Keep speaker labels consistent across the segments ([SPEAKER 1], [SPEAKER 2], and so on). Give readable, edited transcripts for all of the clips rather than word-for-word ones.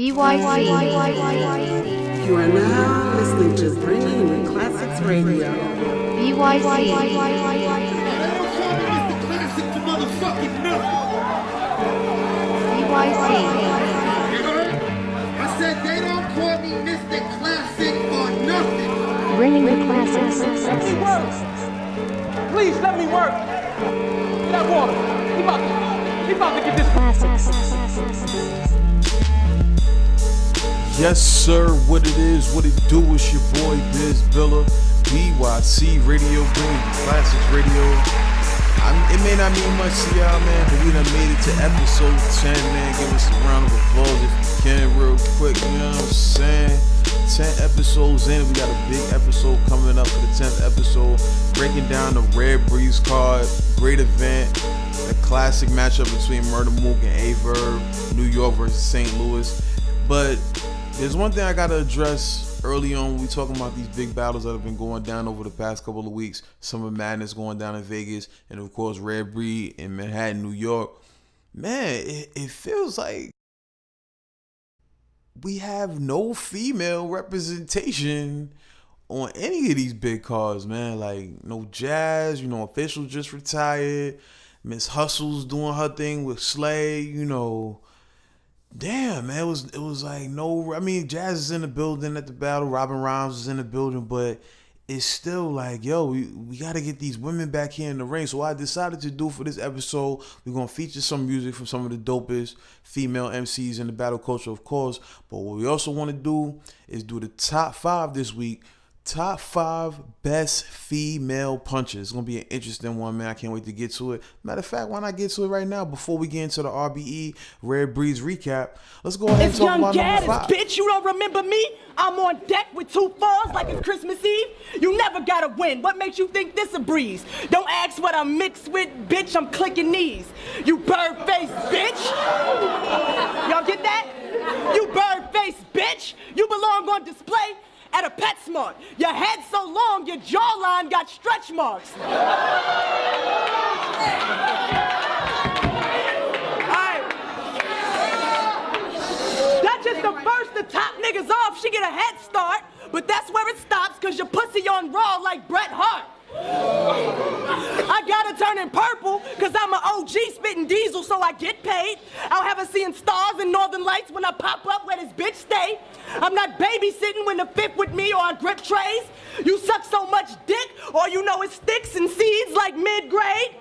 [SPEAKER 1] bYc.
[SPEAKER 2] You are now listening to Bringing the Classics Radio.
[SPEAKER 1] bYc. bYc.
[SPEAKER 3] I said they don't call me Mr. Classic for nothing.
[SPEAKER 1] Bringing the classics.
[SPEAKER 4] Please let me work. Get that water. He about to get this
[SPEAKER 1] Classics.
[SPEAKER 5] Yes, sir. What it is, what it do? It's your boy Biz Billa, bYc Radio, Bringing the Classics Radio. It may not mean much to y'all, man, but we done made it to episode 10, man. Give us a round of applause if you can, real quick. You know what I'm saying? 10 episodes in, we got a big episode coming up for the 10th episode, breaking down the Red Breeze card. Great event, the classic matchup between Murda, Mook, and Verb, New York versus St. Louis. But there's one thing I gotta address early on when we talking about these big battles that have been going down over the past couple of weeks. Summer Madness going down in Vegas, and of course Red Breeze in Manhattan, New York. Man, it feels like we have no female representation on any of these big cards, man. Like, no Jazz, Official just retired. Miss Hustle's doing her thing with Slay, Damn, man, it was like no. I mean, Jazz is in the building at the battle. Robin Rhymes is in the building, but it's still like, yo, we got to get these women back here in the ring. So what I decided to do for this episode, we're gonna feature some music from some of the dopest female MCs in the battle culture, of course. But what we also want to do is do the top 5 this week. Top 5 best female punches. It's going to be an interesting one, man. I can't wait to get to it. Matter of fact, why not get to it right now before we get into the RBE Red Breeze recap? Let's go ahead and talk about number 5.
[SPEAKER 6] Bitch, you don't remember me? I'm on deck with 2 fours like it's Christmas Eve. You never gotta win. What makes you think this a breeze? Don't ask what I'm mixed with, bitch. I'm clicking knees. You bird-faced bitch. Y'all get that? You bird-faced bitch. You belong on display at a PetSmart. Your head's so long, your jawline got stretch marks. Alright. That's just the first to top niggas off. She get a head start, but that's where it stops, cause your pussy on raw like Bret Hart. I gotta turn in purple, cause I'm an OG spitting diesel, so I get paid. I'll have her seeing stars and northern lights when I pop up where this bitch stay. I'm not babysitting when the fifth with me or I grip trays. You suck so much dick, or you know it sticks and seeds like mid-grade.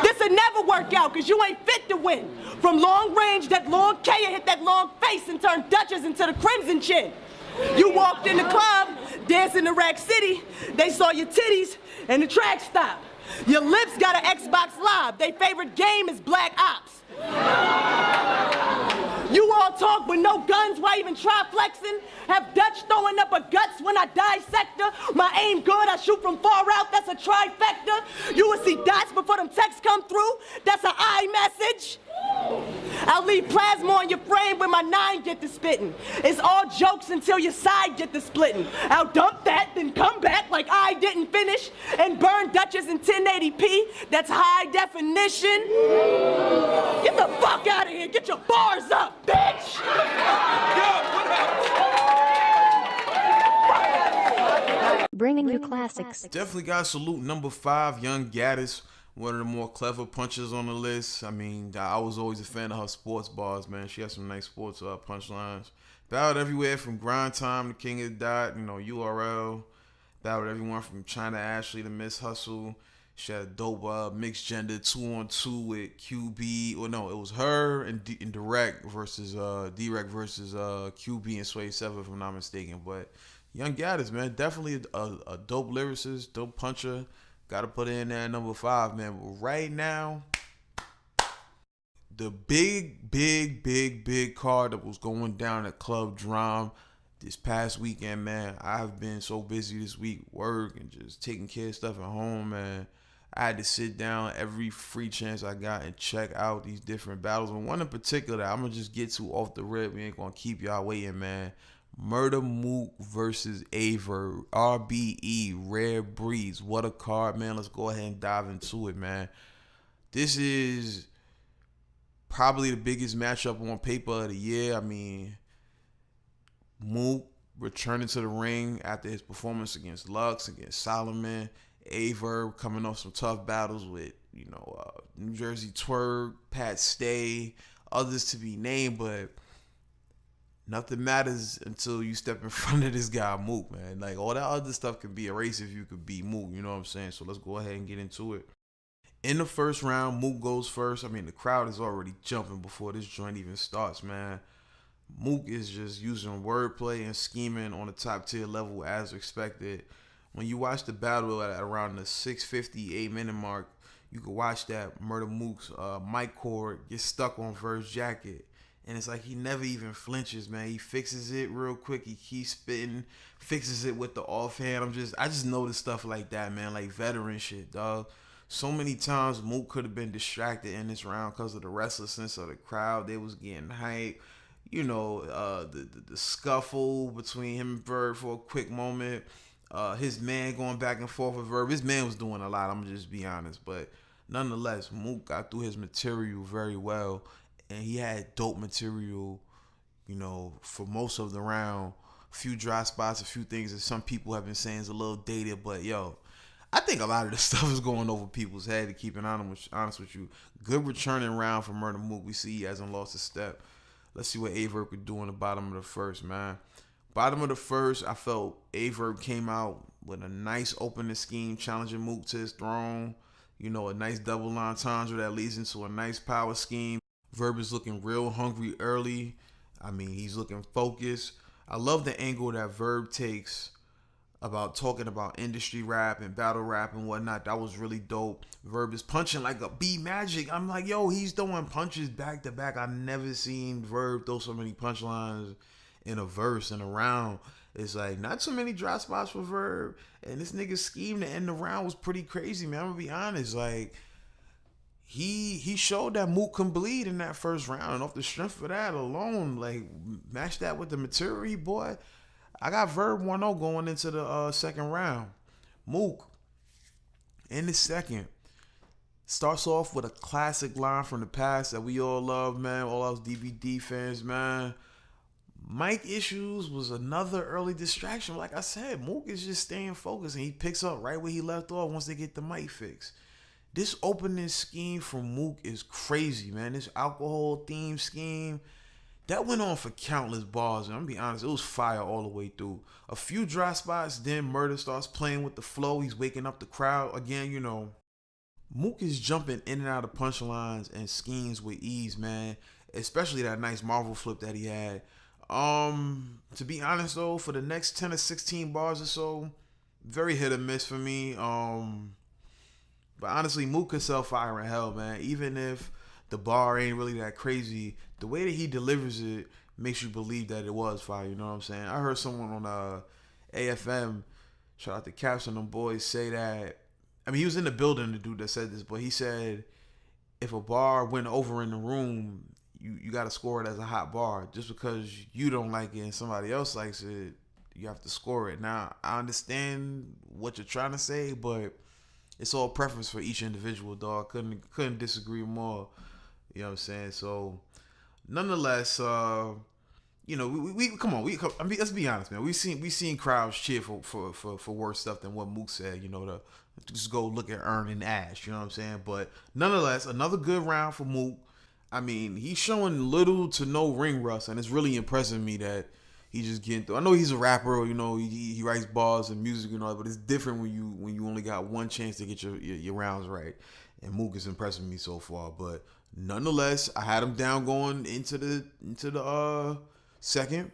[SPEAKER 6] This'll never work out, cause you ain't fit to win. From long range, that long K hit that long face and turn Dutchess into the Crimson Chin. You walked in the club, dancing to Rack City, they saw your titties and the track stopped. Your lips got an Xbox Live, their favorite game is Black Ops. You all talk with no guns, why even try flexing? Have Dutch throwing up a guts when I dissect her. My aim good, I shoot from far out, that's a trifecta. You will see dots before them texts come through, that's an iMessage. I'll leave plasma on your frame when my 9 get to spitting. It's all jokes until your side get to splitting. I'll dump that, then come back like I didn't finish and burn Dutchess in 1080p. That's high definition. Get the fuck out of here. Get your bars up, bitch.
[SPEAKER 1] Bringing you classics.
[SPEAKER 5] Definitely got to salute number 5, Young Gaddis. One of the more clever punchers on the list. I mean, I was always a fan of her sports bars, man. She has some nice sports punchlines. Battled everywhere from Grind Time to King of the Dot, URL. Battled everyone from China Ashley to Miss Hustle. She had a dope mixed gender 2-on-2 with QB. Well, no, it was her and Direct versus D-Rec versus QB and Swave Sevah, if I'm not mistaken. But Young Gaddis, man, definitely a dope lyricist, dope puncher. Got to put in there number 5, man. But right now, the big card that was going down at Club Drum this past weekend, man. I have been so busy this week, work and just taking care of stuff at home, man. I had to sit down every free chance I got and check out these different battles. And one in particular that I'm going to just get to off the rip. We ain't going to keep y'all waiting, man. Murda, Mook versus Verb, RBE, Red Breeze. What a card, man. Let's go ahead and dive into it, man. This is Probably the biggest matchup on paper of the year. I mean, Mook returning to the ring after his performance against Lux, against Solomon, Verb coming off some tough battles with, New Jersey Twerk, Pat Stay, others to be named, but nothing matters until you step in front of this guy, Mook, man. Like, all that other stuff can be erased if you could beat Mook, you know what I'm saying? So let's go ahead and get into it. In the first round, Mook goes first. I mean, the crowd is already jumping before this joint even starts, man. Mook is just using wordplay and scheming on a top tier level as expected. When you watch the battle at around the 6:50, 8-minute mark, you can watch that Murda Mook's mic cord get stuck on Verb's jacket. And it's like he never even flinches, man. He fixes it real quick. He keeps spitting, fixes it with the offhand. I just noticed stuff like that, man. Like veteran shit, dog. So many times Mook could have been distracted in this round because of the restlessness of the crowd. They was getting hype. The scuffle between him and Verb for a quick moment. His man going back and forth with Verb. His man was doing a lot, I'm going to just be honest. But nonetheless, Mook got through his material very well. And he had dope material, for most of the round. A few dry spots, a few things that some people have been saying is a little dated. But, I think a lot of this stuff is going over people's head, to keep it honest with you. Good returning round for Murda Mook. We see he hasn't lost a step. Let's see what Verb could do in the bottom of the first, man. Bottom of the first, I felt Verb came out with a nice opening scheme, challenging Mook to his throne. A nice double entendre that leads into a nice power scheme. Verb is looking real hungry early. I mean, he's looking focused. I love the angle that Verb takes about talking about industry rap and battle rap and whatnot. That was really dope. Verb is punching like a B Magic. I'm like, he's throwing punches back to back. I've never seen Verb throw so many punchlines in a verse and a round. It's like not so many dry spots for Verb. And this nigga's scheme to end the round was pretty crazy, man. I'm gonna be honest. Like, he showed that Mook can bleed in that first round. And off the strength of that alone, like, match that with the material, boy. I got Verb 1-0 going into the second round. Mook, in the second, starts off with a classic line from the past that we all love, man. All us DVD fans, man. Mic issues was another early distraction. Like I said, Mook is just staying focused, and he picks up right where he left off once they get the mic fixed. This opening scheme from Mook is crazy, man. This alcohol theme scheme, that went on for countless bars, and I'm gonna be honest, it was fire all the way through. A few dry spots, then Murda starts playing with the flow. He's waking up the crowd. Again, Mook is jumping in and out of punchlines and schemes with ease, man. Especially that nice Marvel flip that he had. To be honest though, for the next 10 or 16 bars or so, very hit or miss for me. But honestly, Mook could sell fire in hell, man. Even if the bar ain't really that crazy, the way that he delivers it makes you believe that it was fire. You know what I'm saying? I heard someone on AFM, shout out to Caps and them boys, say that. I mean, he was in the building, the dude that said this, but he said if a bar went over in the room, you got to score it as a hot bar. Just because you don't like it and somebody else likes it, you have to score it. Now, I understand what you're trying to say, but it's all preference for each individual, dog. Couldn't disagree more. You know what I'm saying? So, nonetheless, we come on. I mean, let's be honest, man. We seen crowds cheer for worse stuff than what Mook said. To just go look at Earn and Ash. You know what I'm saying? But nonetheless, another good round for Mook. I mean, he's showing little to no ring rust, and it's really impressing me that he's just getting through. I know he's a rapper, he writes bars and music and all, but it's different when you only got one chance to get your rounds right. And Mook is impressing me so far, but nonetheless, I had him down going into the second.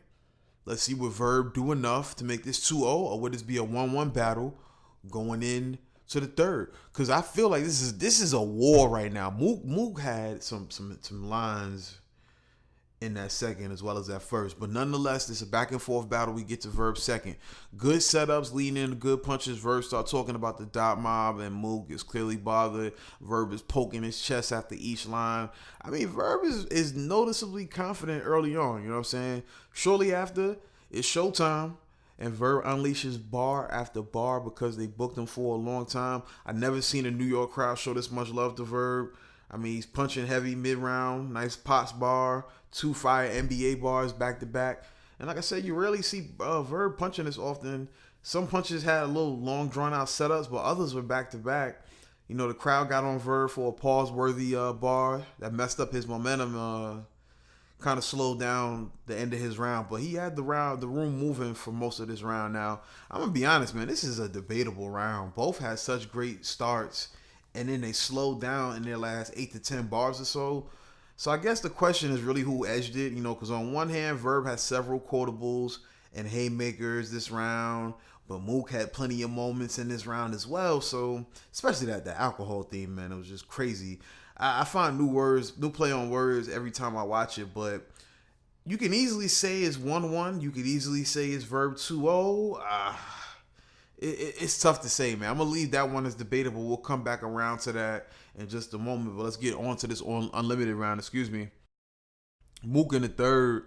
[SPEAKER 5] Let's see what Verb do enough to make this 2-0, or would this be a 1-1 battle going in to the third? Because I feel like this is a war right now. Mook had some lines in that second as well as that first, but nonetheless, this is a back and forth battle. We get to Verb second. Good setups leading into good punches. Verb start talking about the dot mob, and Mook is clearly bothered. Verb is poking his chest after each line. I mean, Verb is noticeably confident early on. You know what I'm saying? Shortly after, it's showtime, and Verb unleashes bar after bar because they booked him for a long time. I never seen a New York crowd show this much love to Verb. I mean, he's punching heavy mid-round, nice pots bar, 2 fire NBA bars back to back. And like I said, you rarely see Verb punching this often. Some punches had a little long, drawn-out setups, but others were back to back. You know, the crowd got on Verb for a pause-worthy bar that messed up his momentum, kind of slowed down the end of his round. But he had the room moving for most of this round. Now, I'm going to be honest, man, this is a debatable round. Both had such great starts, and then they slowed down in their last 8 to 10 bars or so. So I guess the question is really who edged it, you know, because on one hand, Verb had several quotables and haymakers this round, but Mook had plenty of moments in this round as well. So especially the alcohol theme, man, it was just crazy. I find new play on words every time I watch it, but you can easily say it's 1-1. You could easily say it's Verb 2-0. It's tough to say, man. I'm going to leave that one as debatable. We'll come back around to that in just a moment. But let's get on to this unlimited round. Mook in the third.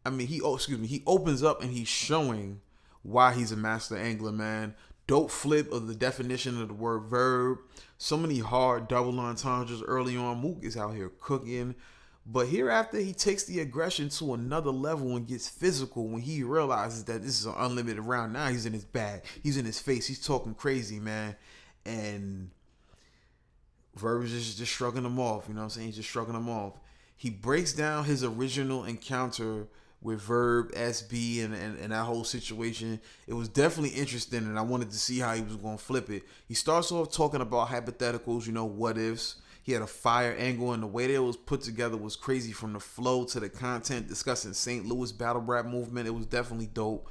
[SPEAKER 5] I mean, he opens up and he's showing why he's a master angler, man. Dope flip of the definition of the word verb. So many hard double entendres early on. Mook is out here cooking. But hereafter, he takes the aggression to another level and gets physical when he realizes that this is an unlimited round. Now he's in his bag. He's in his face. He's talking crazy, man. And Verb is just shrugging him off. You know what I'm saying? He's just shrugging him off. He breaks down his original encounter with Verb, SB, and that whole situation. It was definitely interesting, and I wanted to see how he was going to flip it. He starts off talking about hypotheticals, you know, what ifs. He had a fire angle, and the way that it was put together was crazy, from the flow to the content, discussing St. Louis battle rap movement. It was definitely dope.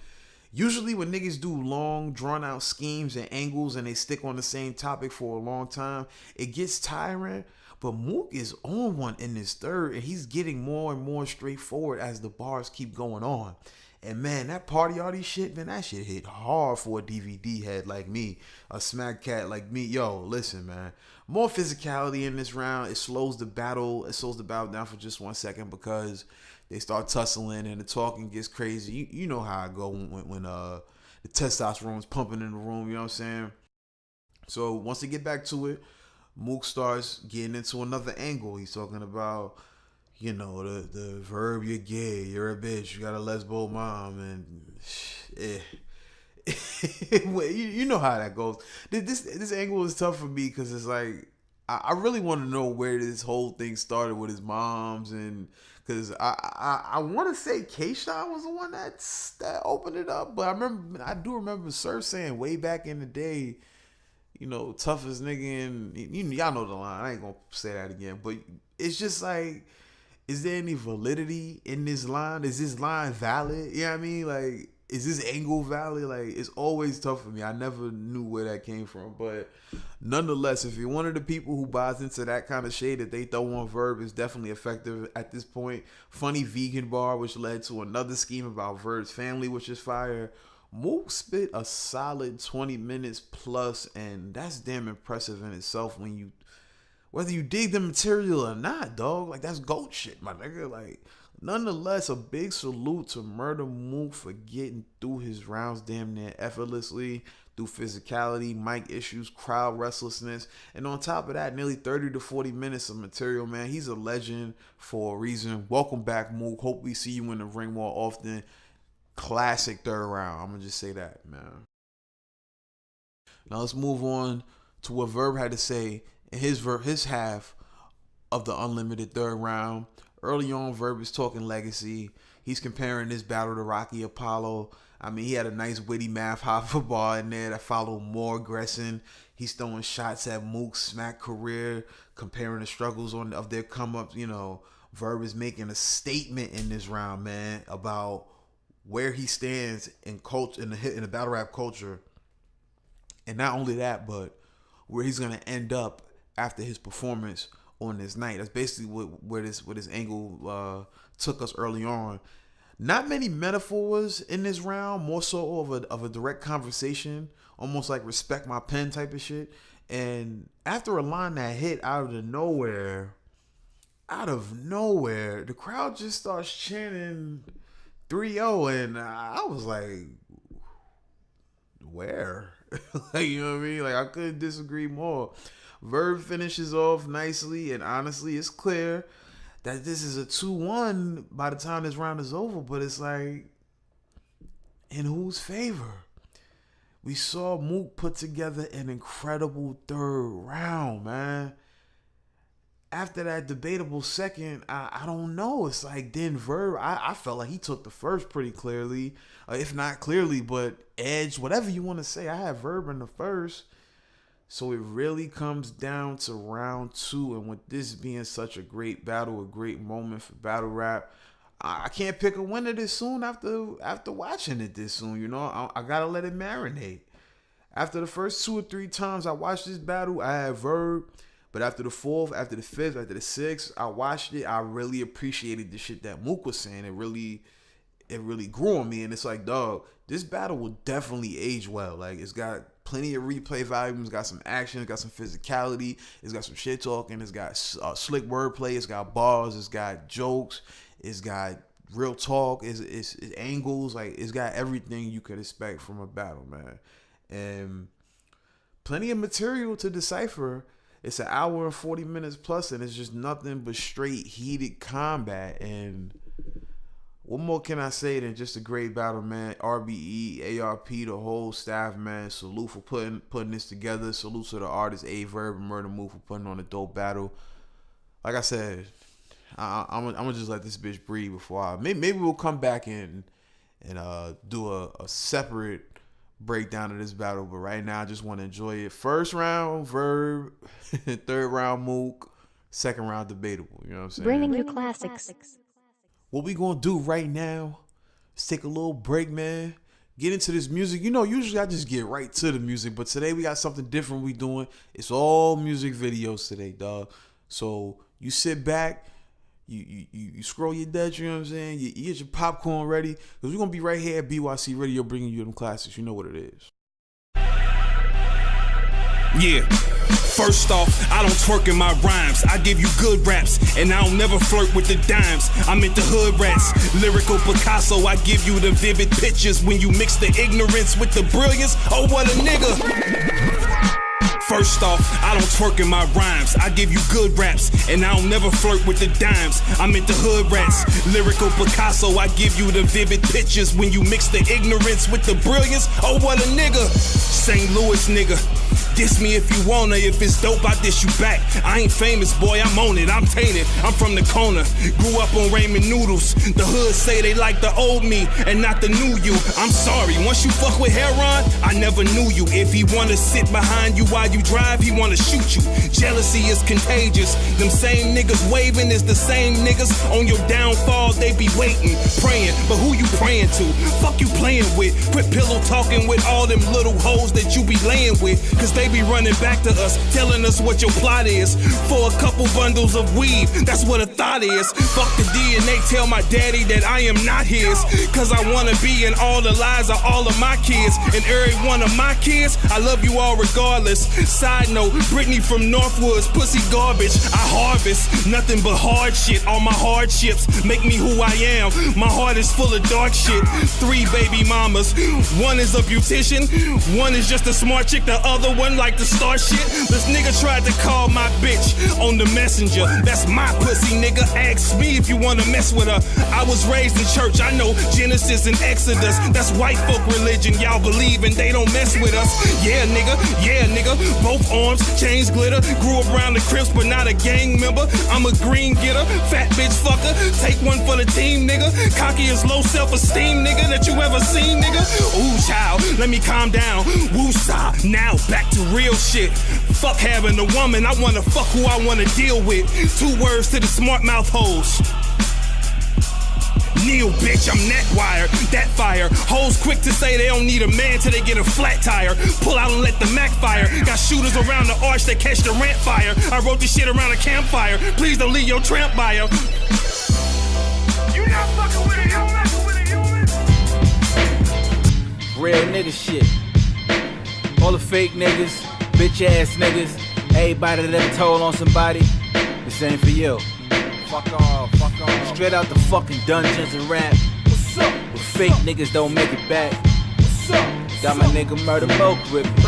[SPEAKER 5] Usually when niggas do long, drawn-out schemes and angles and they stick on the same topic for a long time, it gets tiring. But Mook is on one in this third, and he's getting more and more straightforward as the bars keep going on. And man, that party arty shit, man, that shit hit hard for a DVD head like me, a smack cat like me. Yo, listen, man, more physicality in this round. It slows the battle down for just 1 second because they start tussling and the talking gets crazy. You know how I go when the testosterone's pumping in the room. You know what I'm saying? So once they get back to it, Mook starts getting into another angle. He's talking about, you know, the verb, you're gay, you're a bitch, you got a lesbo mom, and you know how that goes. This angle is tough for me because it's like I really want to know where this whole thing started with his moms, and because I want to say K-Shot was the one that opened it up, but I do remember Sir saying way back in the day, you know, toughest nigga, and y'all know the line. I ain't gonna say that again, but it's just like, is there any validity in this line? Is this line valid? You know what I mean? Like, is this angle valid? Like, it's always tough for me. I never knew where that came from. But nonetheless, if you're one of the people who buys into that kind of shade that they throw on Verb, is definitely effective at this point. Funny vegan bar, which led to another scheme about Verb's family, which is fire. Mook spit a solid 20 minutes plus, and that's damn impressive in itself when you, whether you dig the material or not, dog. Like, that's GOAT shit, my nigga. Like, nonetheless, a big salute to Murda Mook for getting through his rounds damn near effortlessly, through physicality, mic issues, crowd restlessness, and on top of that, nearly 30 to 40 minutes of material, man. He's a legend for a reason. Welcome back, Mook. Hope we see you in the ring more often. Classic third round. I'm gonna just say that, man. Now let's move on to what Verb had to say in his half of the unlimited third round. Early on, Verb is talking legacy. He's comparing this battle to Rocky Apollo. I mean, he had a nice witty math hop bar in there that followed more aggression. He's throwing shots at Mook's smack career, comparing the struggles of their come ups. You know, Verb is making a statement in this round, man, about where he stands in culture, in the battle rap culture, and not only that, but where he's gonna end up after his performance on this night. That's basically where this angle took us early on. Not many metaphors in this round, more so of a direct conversation, almost like respect my pen type of shit. And after a line that hit out of nowhere, the crowd just starts chanting 3-0, and I was like, where? Like, you know what I mean? Like, I couldn't disagree more. Verb finishes off nicely, and honestly, it's clear that this is a 2-1 by the time this round is over, but it's like, in whose favor? We saw Mook put together an incredible third round, man. After that debatable second, I don't know. It's like, then Verb, I felt like he took the first pretty clearly, if not clearly, but edge, whatever you want to say. I had Verb in the first. So it really comes down to round 2. And with this being such a great battle, a great moment for battle rap, I can't pick a winner this soon after watching it this soon. You know, I got to let it marinate. After the first 2 or 3 times I watched this battle, I had Verb. But after the 4th, after the 5th, after the 6th, I watched it. I really appreciated the shit that Mook was saying. It really grew on me. And it's like, dog, this battle will definitely age well. Like, it's got plenty of replay volume. It's got some action. It's got some physicality. It's got some shit talking. It's got slick wordplay. It's got bars. It's got jokes. It's got real talk. It's angles. Like, it's got everything you could expect from a battle, man. And plenty of material to decipher. It's an hour and 40 minutes plus, and it's just nothing but straight heated combat. And what more can I say than just a great battle, man? RBE, ARP, the whole staff, man. Salute for putting this together. Salute to the artists, Verb and Murda Mook, for putting on a dope battle. Like I said, I'm gonna just let this bitch breathe before maybe we'll come back and do a separate breakdown of this battle, but right now I just want to enjoy it. First round Verb, third round Mook, second round debatable. You know what I'm saying?
[SPEAKER 1] Bringing you classics.
[SPEAKER 5] What we gonna do right now is take a little break, man. Get into this music. You know, usually I just get right to the music, but today we got something different we doing. It's all music videos today, dog. So you sit back, you scroll your deck, you know what I'm saying? You get your popcorn ready, because we're going to be right here at bYc Radio bringing you them classics. You know what it is.
[SPEAKER 7] Yeah. First off, I don't twerk in my rhymes. I give you good raps, and I don't never flirt with the dimes. I'm into hood rats, lyrical Picasso. I give you the vivid pictures when you mix the ignorance with the brilliance. Oh, what a nigga. First off, I don't twerk in my rhymes. I give you good raps, and I don't never flirt with the dimes. I'm into hood rats, lyrical Picasso. I give you the vivid pictures when you mix the ignorance with the brilliance. Oh, what a nigga. St. Louis nigga. Diss me if you wanna, if it's dope, I diss you back. I ain't famous, boy, I'm on it, I'm tainted. I'm from the corner, grew up on ramen noodles. The hood say they like the old me and not the new you. I'm sorry, once you fuck with Heron, I never knew you. If he wanna sit behind you while you drive, he wanna shoot you. Jealousy is contagious. Them same niggas waving is the same niggas on your downfall. They be waiting, praying, but who you praying to? Fuck you playing with? Quit pillow talking with all them little hoes that you be laying with, cause they be running back to us, telling us what your plot is. For a couple bundles of weed, that's what a thought is. Fuck the DNA, tell my daddy that I am not his, cause I wanna be in all the lives of all of my kids. And every one of my kids, I love you all regardless. Side note, Brittany from Northwoods, pussy garbage. I harvest nothing but hard shit. All my hardships make me who I am. My heart is full of dark shit. 3 baby mamas, one is a beautician, one is just a smart chick, the other one like to start shit. This nigga tried to call my bitch on the messenger. That's my pussy, nigga. Ask me if you wanna mess with her. I was raised in church, I know Genesis and Exodus. That's white folk religion, y'all believe and they don't mess with us. Yeah, nigga, both arms, chains glitter. Grew up around the Crips, but not a gang member. I'm a green getter, fat bitch fucker. Take one for the team, nigga. Cocky as low self-esteem, nigga, that you ever seen, nigga. Ooh, child, let me calm down. Woo-sa, now back to real shit. Fuck having a woman, I wanna fuck who I wanna deal with. 2 words to the smart mouth hoes. Kneel, bitch, I'm that wire, that fire. Hoes quick to say they don't need a man till they get a flat tire. Pull out and let the Mackk fire. Got shooters around the arch that catch the rant fire. I wrote this shit around a campfire. Please don't leave your tramp bio. You not fucking with it, you messing with it, you
[SPEAKER 4] Real nigga shit. All the fake niggas, bitch ass niggas, everybody that ever told on somebody, this ain't for you. Fuck off, fuck off. Straight out the fucking dungeons and rap. What's up? Where fake niggas don't make it back. What's up? Got my nigga Murda Mook with me.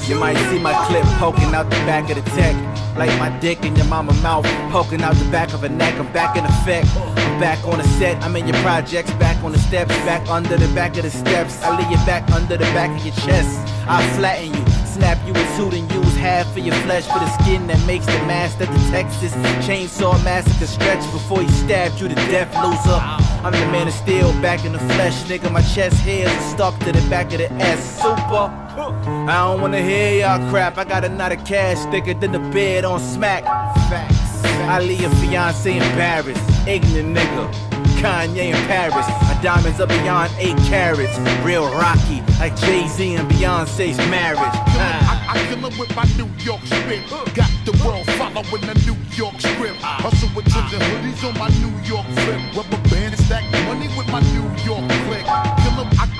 [SPEAKER 4] You might see my clip poking out the back of the tech, like my dick in your mama mouth, poking out the back of her neck. I'm back in effect. I'm back on the set. I'm in your projects, back on the steps, back under the back of the steps. I lay your back under the back of your chest. I'll flatten you, snap you in two and use half of your flesh for the skin that makes the mask that the Texas Chainsaw Massacre stretch before he stabbed you to death, loser. I'm the man of steel, back in the flesh, nigga. My chest hairs are stuck to the back of the S. Super. I don't wanna hear y'all crap. I got a knot of cash thicker than the bed on Smack. Facts. I leave your fiance embarrassed. Ignorant nigga. Kanye in Paris. My diamonds are beyond 8 carats. Real rocky, like Jay-Z and Beyonce's marriage.
[SPEAKER 3] I kill him with my New York spit. Got the world following the New York script. Hustle with Timbs and hoodies on my New York flip. Rubber band and stack money with my New York click.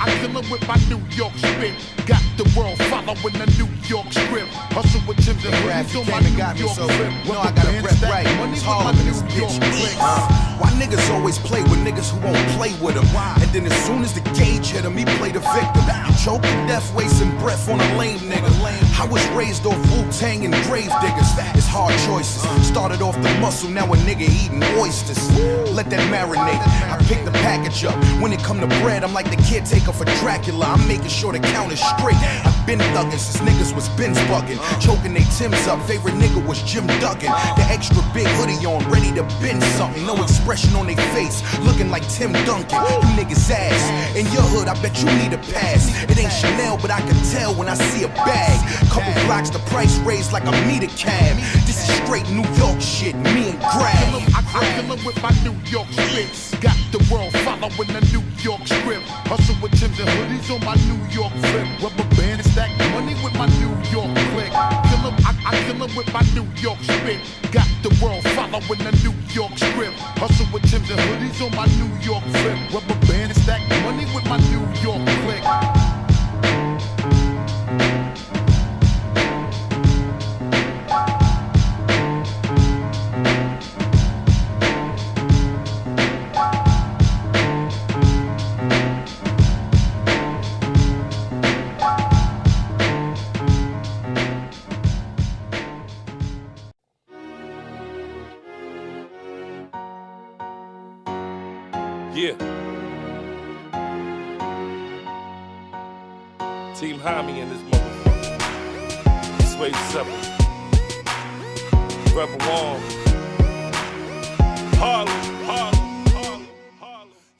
[SPEAKER 3] I kill him with my New York spit. Got the world following the New York script. Hustle with Timbs and hoodies on my New York flip.
[SPEAKER 5] I got a rep right.
[SPEAKER 3] Money
[SPEAKER 5] It's
[SPEAKER 3] with my
[SPEAKER 5] Harlem in
[SPEAKER 3] New
[SPEAKER 5] this
[SPEAKER 3] York
[SPEAKER 5] bitch.
[SPEAKER 3] click.
[SPEAKER 5] Why niggas always play with niggas who won't play with them? And then as soon as the gauge hit him, he play the victim. You choke to death, wasting breath on a lame nigga. I was raised off Wu-Tang and grave diggers. It's hard choices. Started off the muscle, now a nigga eating oysters. Let that marinate. I pick the package up. When it come to bread, I'm like the caretaker for Dracula. I'm making sure the count is straight. I've been thugging since niggas was Benz bugging. Choking they Timbs up. Favorite nigga was Jim Duggan. The extra big hoodie on, ready to bend something. No expression on they face, looking like Tim Duncan. You niggas ass. In your hood, I bet you need a pass. It ain't Chanel, but I can tell when I see a bag. Couple blocks, the price raised like a meter cab. This is straight New York shit, me and Grafh.
[SPEAKER 3] I kill him with my New York spits. Got the world following the New York script. Hustle with Timbs and hoodies on my New York flip. Rubber band and stack money with my New York click. I kill him with my New York spit. Got the world following the New York script. Hustle with Timbs and hoodies on my New York flip. Rubber band and stack money with my New York click.
[SPEAKER 8] Yeah. Team Homie in this motherfucker. Swave Sevah. Rebel Wall. Harlem.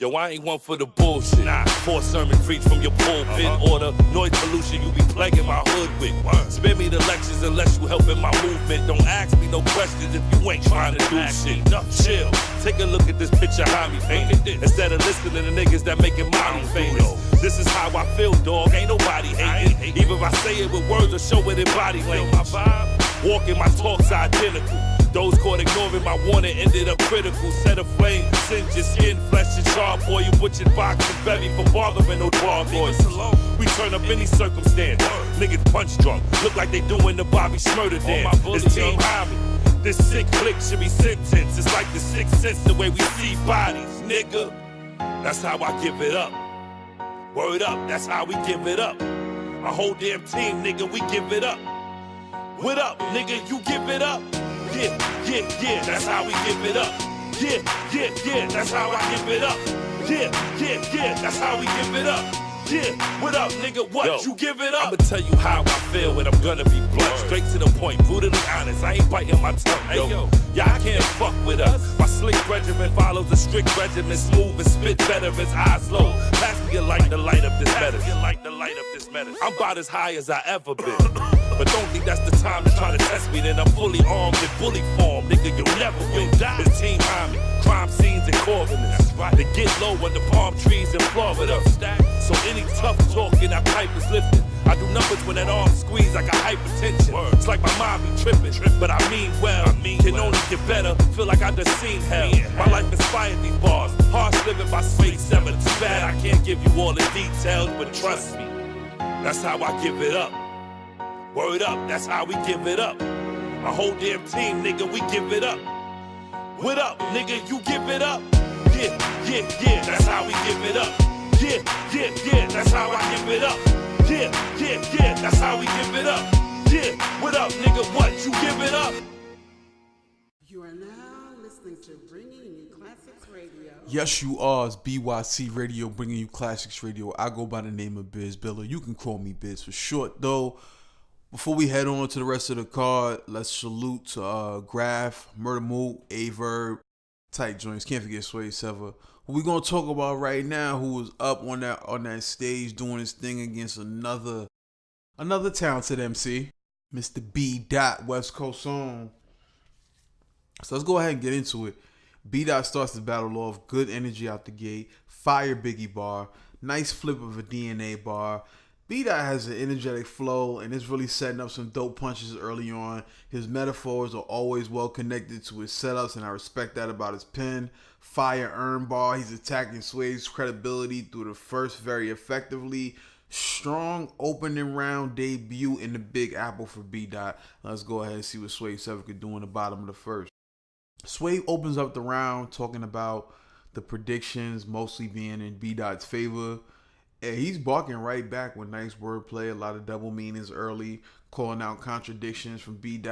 [SPEAKER 8] Yo, I ain't one for the bullshit. Four sermon preach from your pulpit. Order noise pollution you be plaguing my hood with. Spare me the lectures unless you helping my movement. Don't ask me no questions if you ain't trying to do shit. Chill. Take a look at this picture Homie painted. Instead of listening to niggas that making mommy famous. This is how I feel, dog. Ain't nobody hating. Even if I say it with words or show it in body language. Walking my talks identical. Those caught ignoring my warning ended up critical. Set aflame, singe your skin, flesh and sharp. Boy, you butchered box and belly for bothering those bar boys. We turn up any circumstance. Niggas punch drunk, look like they doing the Bobby Murda dance. It's Team Homie. This sick click should be sentenced. It's like the Sixth Sense, the way we see bodies, nigga. That's how I give it up. Word up, that's how we give it up. A whole damn team, nigga, we give it up. What up, nigga, you give it up. Yeah, that's how we give it up. Yeah, that's how I give it up. Yeah, that's how we give it up. Yeah, what up, nigga, what? Yo, you give it up? I'ma tell you how I feel and I'm gonna be blunt. Straight to the point, brutally honest, I ain't biting my tongue, yo. Y'all can't fuck with us. My slick regimen follows a strict regimen. Smooth and spit veterans, eyes low. Pass me a light to light up this medicine. I'm about as high as I ever been. But don't think that's the time to try to test me. Then I'm fully armed in bully form. Nigga, you'll never win. It's Team Homie, crime scenes and coordinates. To get low under palm trees in Florida. So any tough talking, I pipe is lifted. I do numbers when that arm squeeze, I got hypertension. It's like my mom be tripping, but I mean well. Can only get better, feel like I done seen hell. My life inspired these bars, harsh living by Swave Sevah. Too bad I can't give you all the details, but trust me, that's how I give it up. Word up, that's how we give it up. A whole damn team, nigga, we give it up. What up, nigga, you give it up. Yeah, that's how we give it up. Yeah, that's how I give it up. Yeah, that's how we give it up. Yeah, what up, nigga, what, you give it up?
[SPEAKER 2] You are now listening to Bringing You Classics Radio.
[SPEAKER 5] Yes, you are. It's bYc Radio, bringing you Classics Radio. I go by the name of Biz Biller. You can call me Biz for short, though. Before we head on to the rest of the card, let's salute to Grafh, Murda, Mook, Verb, tight joints. Can't forget Swave, Sevah. Who we gonna talk about right now? Who was up on that stage doing his thing against another talented MC, Mr. B. West Coast on. So let's go ahead and get into it. B. starts the battle off, good energy out the gate, fire Biggie bar, nice flip of a DNA bar. B. has an energetic flow and is really setting up some dope punches early on. His metaphors are always well connected to his setups, and I respect that about his pen. Fire earn bar, he's attacking Swave's credibility through the first very effectively. Strong opening round debut in the Big Apple for B. Let's go ahead and see what Swave Sevah could do in the bottom of the first. Swave opens up the round talking about the predictions mostly being in B.'s favor. And he's barking right back with nice wordplay, a lot of double meanings early, calling out contradictions from B.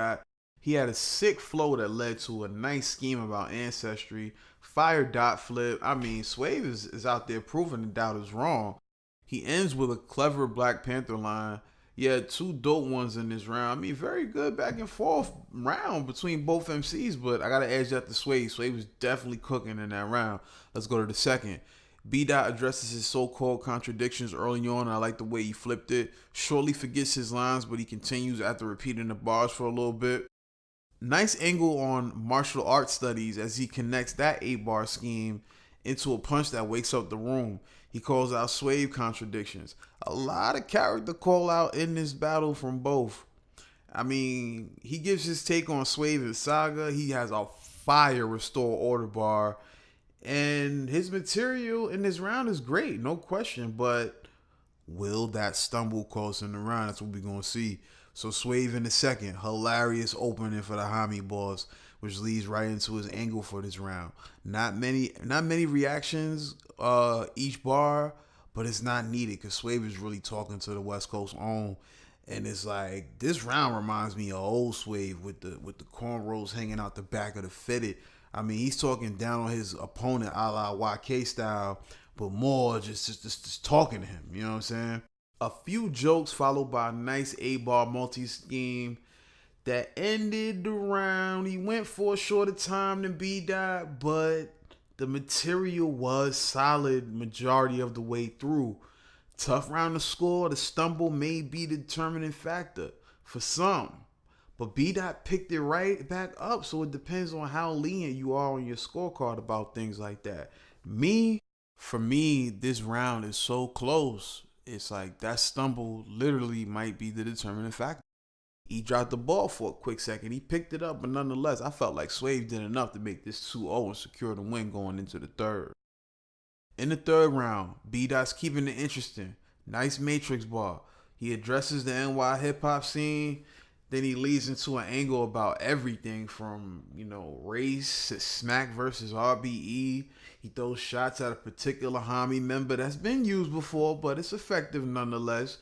[SPEAKER 5] He had a sick flow that led to a nice scheme about ancestry. Fire dot flip. I mean, Swave is out there proving the doubters wrong. He ends with a clever Black Panther line. Yeah, two dope ones in this round. I mean, very good back and forth round between both MCs, but I got to edge that to Swave. Swave was definitely cooking in that round. Let's go to the second. B. addresses his so-called contradictions early on, and I like the way he flipped it. Shortly forgets his lines, but he continues after repeating the bars for a little bit. Nice angle on martial arts studies as he connects that 8-bar scheme into a punch that wakes up the room. He calls out Swave contradictions. A lot of character call out in this battle from both. I mean, he gives his take on Swave and Saga. He has a fire restore order bar. And his material in this round is great, no question. But will that stumble cost him the round? That's what we're going to see. So Swave in the second. Hilarious opening for the Hami boss, which leads right into his angle for this round. Not many reactions each bar, but it's not needed because Swave is really talking to the West Coast own. And it's like, this round reminds me of old Swave with the cornrows hanging out the back of the fitted. I mean, he's talking down on his opponent a la YK style, but more just talking to him. You know what I'm saying? A few jokes followed by a nice 8-bar multi-scheme that ended the round. He went for a shorter time than B. but the material was solid majority of the way through. Tough round to score. The stumble may be the determining factor for some. But B. picked it right back up, so it depends on how lenient you are on your scorecard about things like that. For me, this round is so close. It's like that stumble literally might be the determining factor. He dropped the ball for a quick second. He picked it up, but nonetheless, I felt like Swave did enough to make this 2-0 and secure the win going into the third. In the third round, B.'s keeping it interesting. Nice matrix bar. He addresses the NY hip-hop scene. Then he leads into an angle about everything from, race to Smack versus RBE. He throws shots at a particular Hami member that's been used before, but it's effective nonetheless.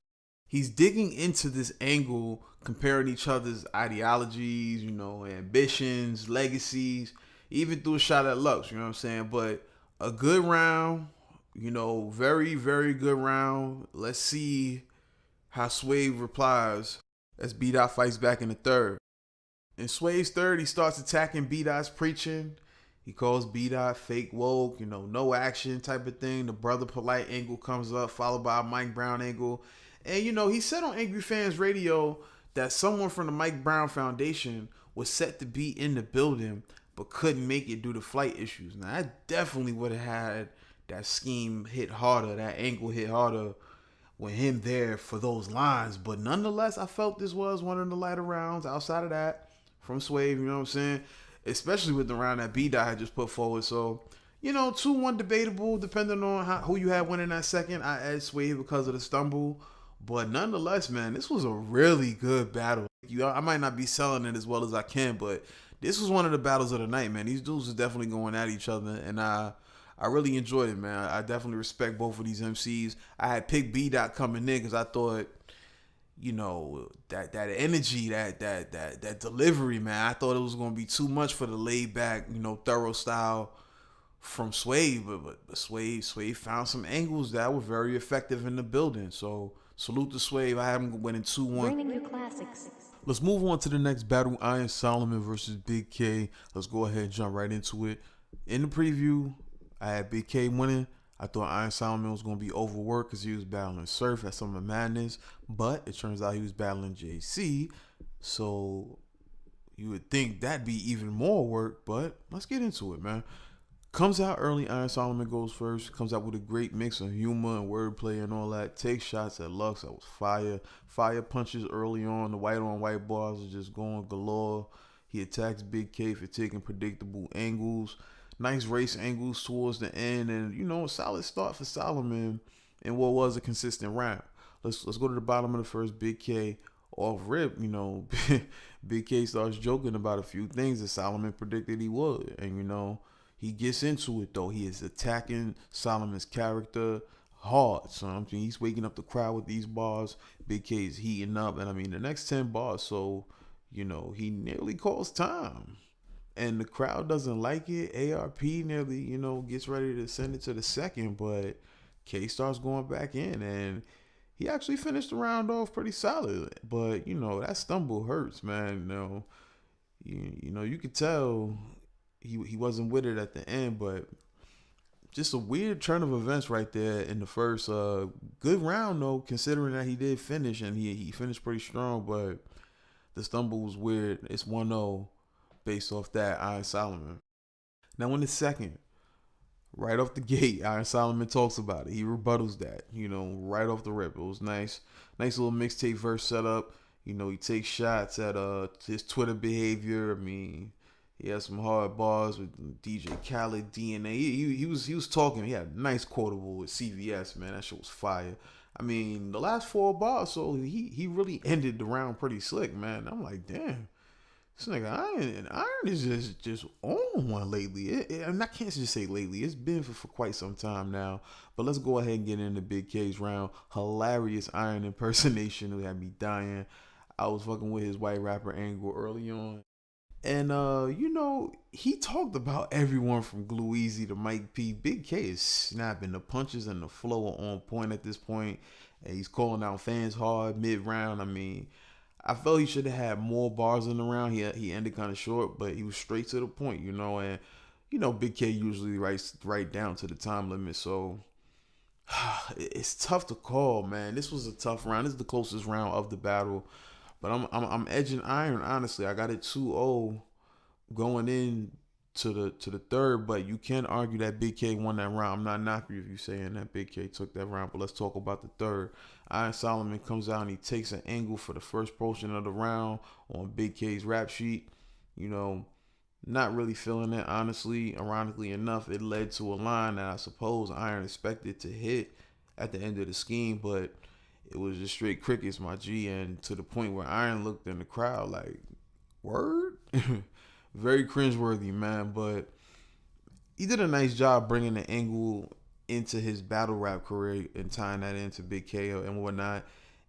[SPEAKER 5] He's digging into this angle, comparing each other's ideologies, ambitions, legacies, even threw a shot at Lux, you know what I'm saying? But a good round, very, very good round. Let's see how Swave replies as B. fights back in the third. In Swave's third, he starts attacking B.'s preaching. He calls B. fake woke, no action type of thing. The brother polite angle comes up, followed by a Mike Brown angle. And, he said on Angry Fans Radio that someone from the Mike Brown Foundation was set to be in the building, but couldn't make it due to flight issues. Now, I definitely would have had that scheme hit harder, that angle hit harder with him there for those lines. But nonetheless, I felt this was one of the lighter rounds outside of that from Swave, you know what I'm saying? Especially with the round that B. had just put forward. So, 2-1 debatable depending on who you had winning that second. I add Swave because of the stumble. But nonetheless, man, this was a really good battle. I might not be selling it as well as I can, but this was one of the battles of the night, man. These dudes are definitely going at each other, and I I really enjoyed it, man. I definitely respect both of these MCs. I had picked B Dot coming in because I thought, you know, that energy, that delivery, man. I thought it was gonna be too much for the laid back, you know, thorough style from Swave, but Swave found some angles that were very effective in the building. So salute to Swave. I have him winning 2-1.
[SPEAKER 1] Bringing you classics.
[SPEAKER 5] Let's move on to the next battle, Iron Solomon versus Big K. Let's go ahead and jump right into it. In the preview, I had Big K winning. I thought Iron Solomon was going to be overworked because he was battling Surf at Summer Madness, but it turns out he was battling JC, so you would think that'd be even more work, but let's get into it, man. Comes out early, Iron Solomon goes first. Comes out with a great mix of humor and wordplay and all that. Takes shots at Lux. That was fire. Fire punches early on. The white on white bars are just going galore. He attacks Big K for taking predictable angles. Nice race angles towards the end. And, you know, a solid start for Solomon in what was a consistent round. Let's go to the bottom of the first. Big K off rip, you know, Big K starts joking about a few things that Solomon predicted he would. And, you know, he gets into it, though. He is attacking Solomon's character hard. So, I mean, he's waking up the crowd with these bars. Big K is heating up. And, I mean, the next 10 bars, so, you know, he nearly calls time. And the crowd doesn't like it. ARP nearly, you know, gets ready to send it to the second. But K starts going back in. And he actually finished the round off pretty solid. But, you know, that stumble hurts, man. You know, you could tell he wasn't with it at the end, but just a weird turn of events right there in the first. Good round though, considering that he did finish and he finished pretty strong, but the stumble was weird. It's 1-0 based off that, Iron Solomon. Now in the second, right off the gate, Iron Solomon talks about it. He rebuttals that, you know, right off the rip. It was nice little mixtape verse setup. You know, he takes shots at his Twitter behavior. I mean, he had some hard bars with DJ Khaled, DNA. He was talking. He had a nice quotable with CVS, man. That shit was fire. I mean, the last 4 bars, so he really ended the round pretty slick, man. I'm like, damn, this nigga Iron is just on one lately. I can't just say lately. It's been for quite some time now. But let's go ahead and get into Big K's round. Hilarious Iron impersonation who had me dying. I was fucking with his white rapper angle early on. And, you know, he talked about everyone from Glue Easy to Mike P. Big K is snapping. The punches and the flow are on point at this point. And he's calling out fans hard mid-round. I mean, I felt he should have had more bars in the round. He ended kind of short, but he was straight to the point, you know. And, you know, Big K usually writes right down to the time limit. So it's tough to call, man. This was a tough round. This is the closest round of the battle. But I'm edging Iron, honestly. I got it 2-0 going in to the third, but you can argue that Big K won that round. I'm not knocking you if you're saying that Big K took that round, but let's talk about the third. Iron Solomon comes out and he takes an angle for the first portion of the round on Big K's rap sheet. You know, not really feeling it, honestly. Ironically enough, it led to a line that I suppose Iron expected to hit at the end of the scheme, but it was just straight crickets, my G, and to the point where Iron looked in the crowd like, word? Very cringeworthy, man, but he did a nice job bringing the angle into his battle rap career and tying that into Big K and whatnot.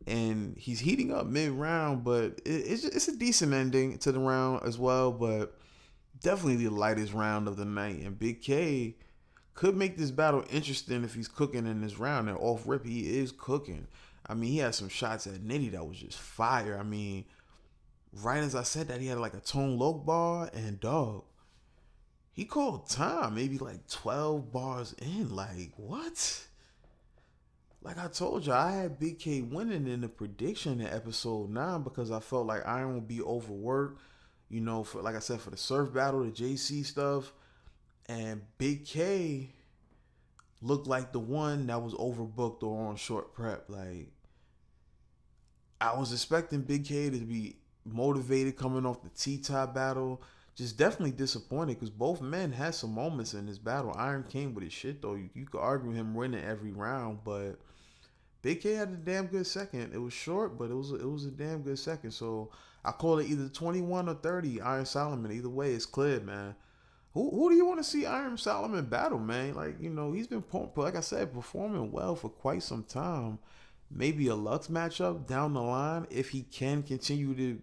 [SPEAKER 5] And he's heating up mid-round, but it's a decent ending to the round as well, but definitely the lightest round of the night. And Big K could make this battle interesting if he's cooking in this round. And off rip, he is cooking. I mean, he had some shots at Nitty that was just fire. I mean, right as I said that, he had like a Tone Loc bar, and dog, he called time maybe like 12 bars in. Like, what? Like I told you, I had Big K winning in the prediction in episode 9 because I felt like Iron would be overworked, you know, for, like I said, for the Surf battle, the JC stuff. And Big K looked like the one that was overbooked or on short prep. Like, I was expecting Big K to be motivated coming off the T-Top battle. Just definitely disappointed because both men had some moments in this battle. Iron came with his shit, though. You could argue him winning every round, but Big K had a damn good second. It was short, but it was a damn good second. So I call it either 21 or 30 Iron Solomon. Either way, it's clear, man. Who do you want to see Iron Solomon battle, man? Like, you know, he's been, like I said, performing well for quite some time. Maybe a Lux matchup down the line if he can continue to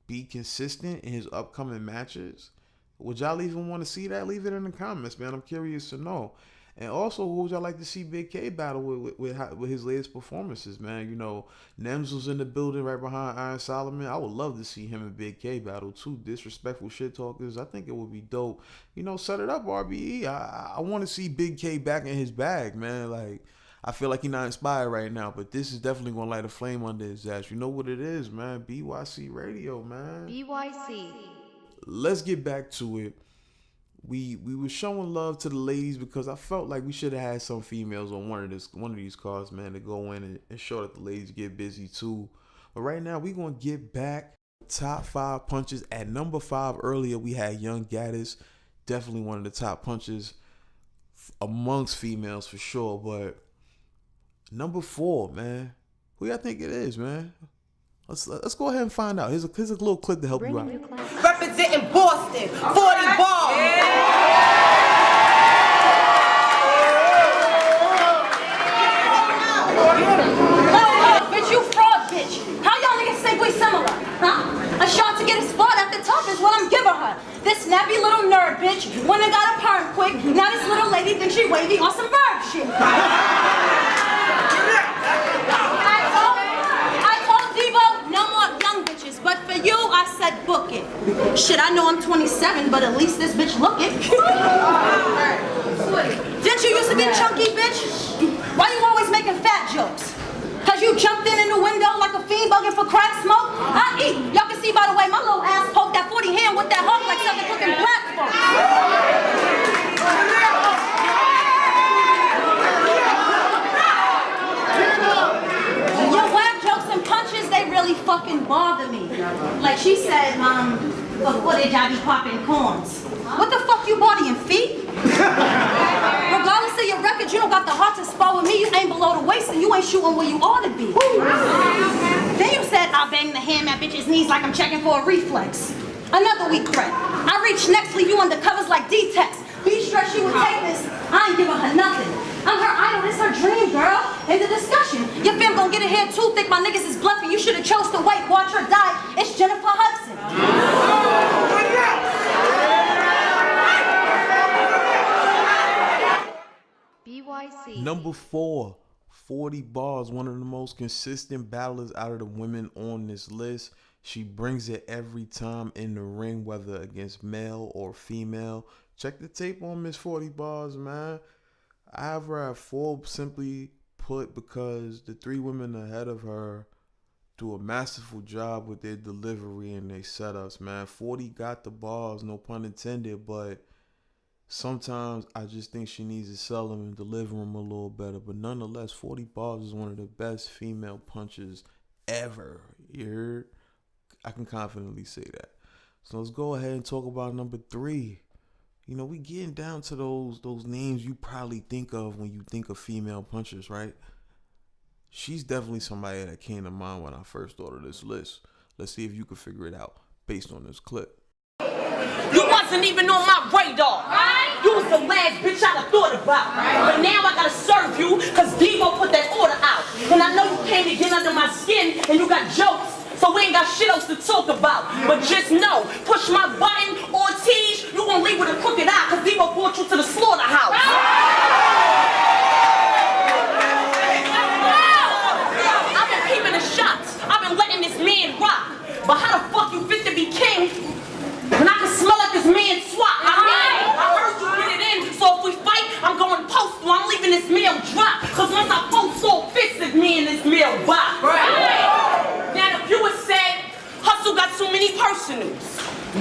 [SPEAKER 5] be consistent in his upcoming matches. Would y'all even want to see that? Leave it in the comments, man. I'm curious to know. And also, who would y'all like to see Big K battle with his latest performances, man? You know, Nems was in the building right behind Iron Solomon. I would love to see him and Big K battle. Two disrespectful shit talkers. I think it would be dope. You know, set it up, RBE. I want to see Big K back in his bag, man. Like, I feel like he's not inspired right now, but this is definitely going to light a flame under his ass. You know what it is, man. bYc Radio, man.
[SPEAKER 1] bYc.
[SPEAKER 5] Let's get back to it. We were showing love to the ladies because I felt like we should have had some females on one of these cards, man, to go in and show that the ladies get busy too. But right now, we're going to get back top 5 punches. At number 5 earlier, we had Young Gaddis. Definitely one of the top punches amongst females for sure. But number 4, man, who y'all think it is, man? Let's go ahead and find out. Here's a little clip to help you out.
[SPEAKER 6] Representing Boston, 40 bars.
[SPEAKER 9] Bitch, you fraud, bitch. How y'all niggas think we similar, huh? A shot to get a spot at the top is what I'm giving her. This snappy little nerd, bitch, when I got a perm quick, now this little lady thinks she wavy on some Verb shit. But for you, I said book it. Shit, I know I'm 27, but at least this bitch look it. Didn't you used to be chunky, bitch? Why you always making fat jokes? Cause you jumped in the window like a fiend bugging for crack smoke? I eat. Y'all can see by the way my little ass poked that 40 hand with that hook like something cooking black folks. Your whack jokes and punches, they really fucking bother me. Like she said, for footage I be popping corns. What the fuck you bodying, feet? Regardless of your record, you don't got the heart to spar with me. You ain't below the waist and you ain't shooting where you ought to be. Then you said I'll bang the hand at bitch's knees like I'm checking for a reflex. Another weak threat. I reach next, leave you under covers like D-Tex. Be stressed she would take this. I ain't giving her nothing. I'm her idol, it's her dream, girl. In the discussion, your fam gonna get a hair too thick. My niggas is bluffing. You should've chose to wait, watch her die. It's Jennifer Hudson.
[SPEAKER 1] bYc.
[SPEAKER 5] Number 4, 40 bars. One of the most consistent battlers out of the women on this list. She brings it every time in the ring, whether against male or female. Check the tape on Miss 40 Bars, man. I have her at 4 simply put because the 3 women ahead of her do a masterful job with their delivery and their setups, man. 40 got the bars, no pun intended, but sometimes I just think she needs to sell them and deliver them a little better. But nonetheless, 40 Bars is one of the best female punches ever. You heard? I can confidently say that. So let's go ahead and talk about number 3. You know, we getting down to those names you probably think of when you think of female punchers, right? She's definitely somebody that came to mind when I first thought of this list. Let's see if you can figure it out based on this clip.
[SPEAKER 6] You wasn't even on my radar. Right? You was the last bitch I'd have thought about. Right? But now I gotta serve you because Devo put that order out. And I know you came to get under my skin and you got jokes. So we ain't got shit else to talk about. But just know, push my button or tease, you gon' leave with a crooked eye because Devo brought you to the slaughterhouse. I've been peeping the shots. I've been letting this man rock. But how the fuck you fit to be king when I can smell like this man swat? I heard you get it in. So if we fight, I'm going postal. I'm leaving this meal drop. Because once I post all fisted, me and this meal bop. Now the viewer said, Hustle got so many personals.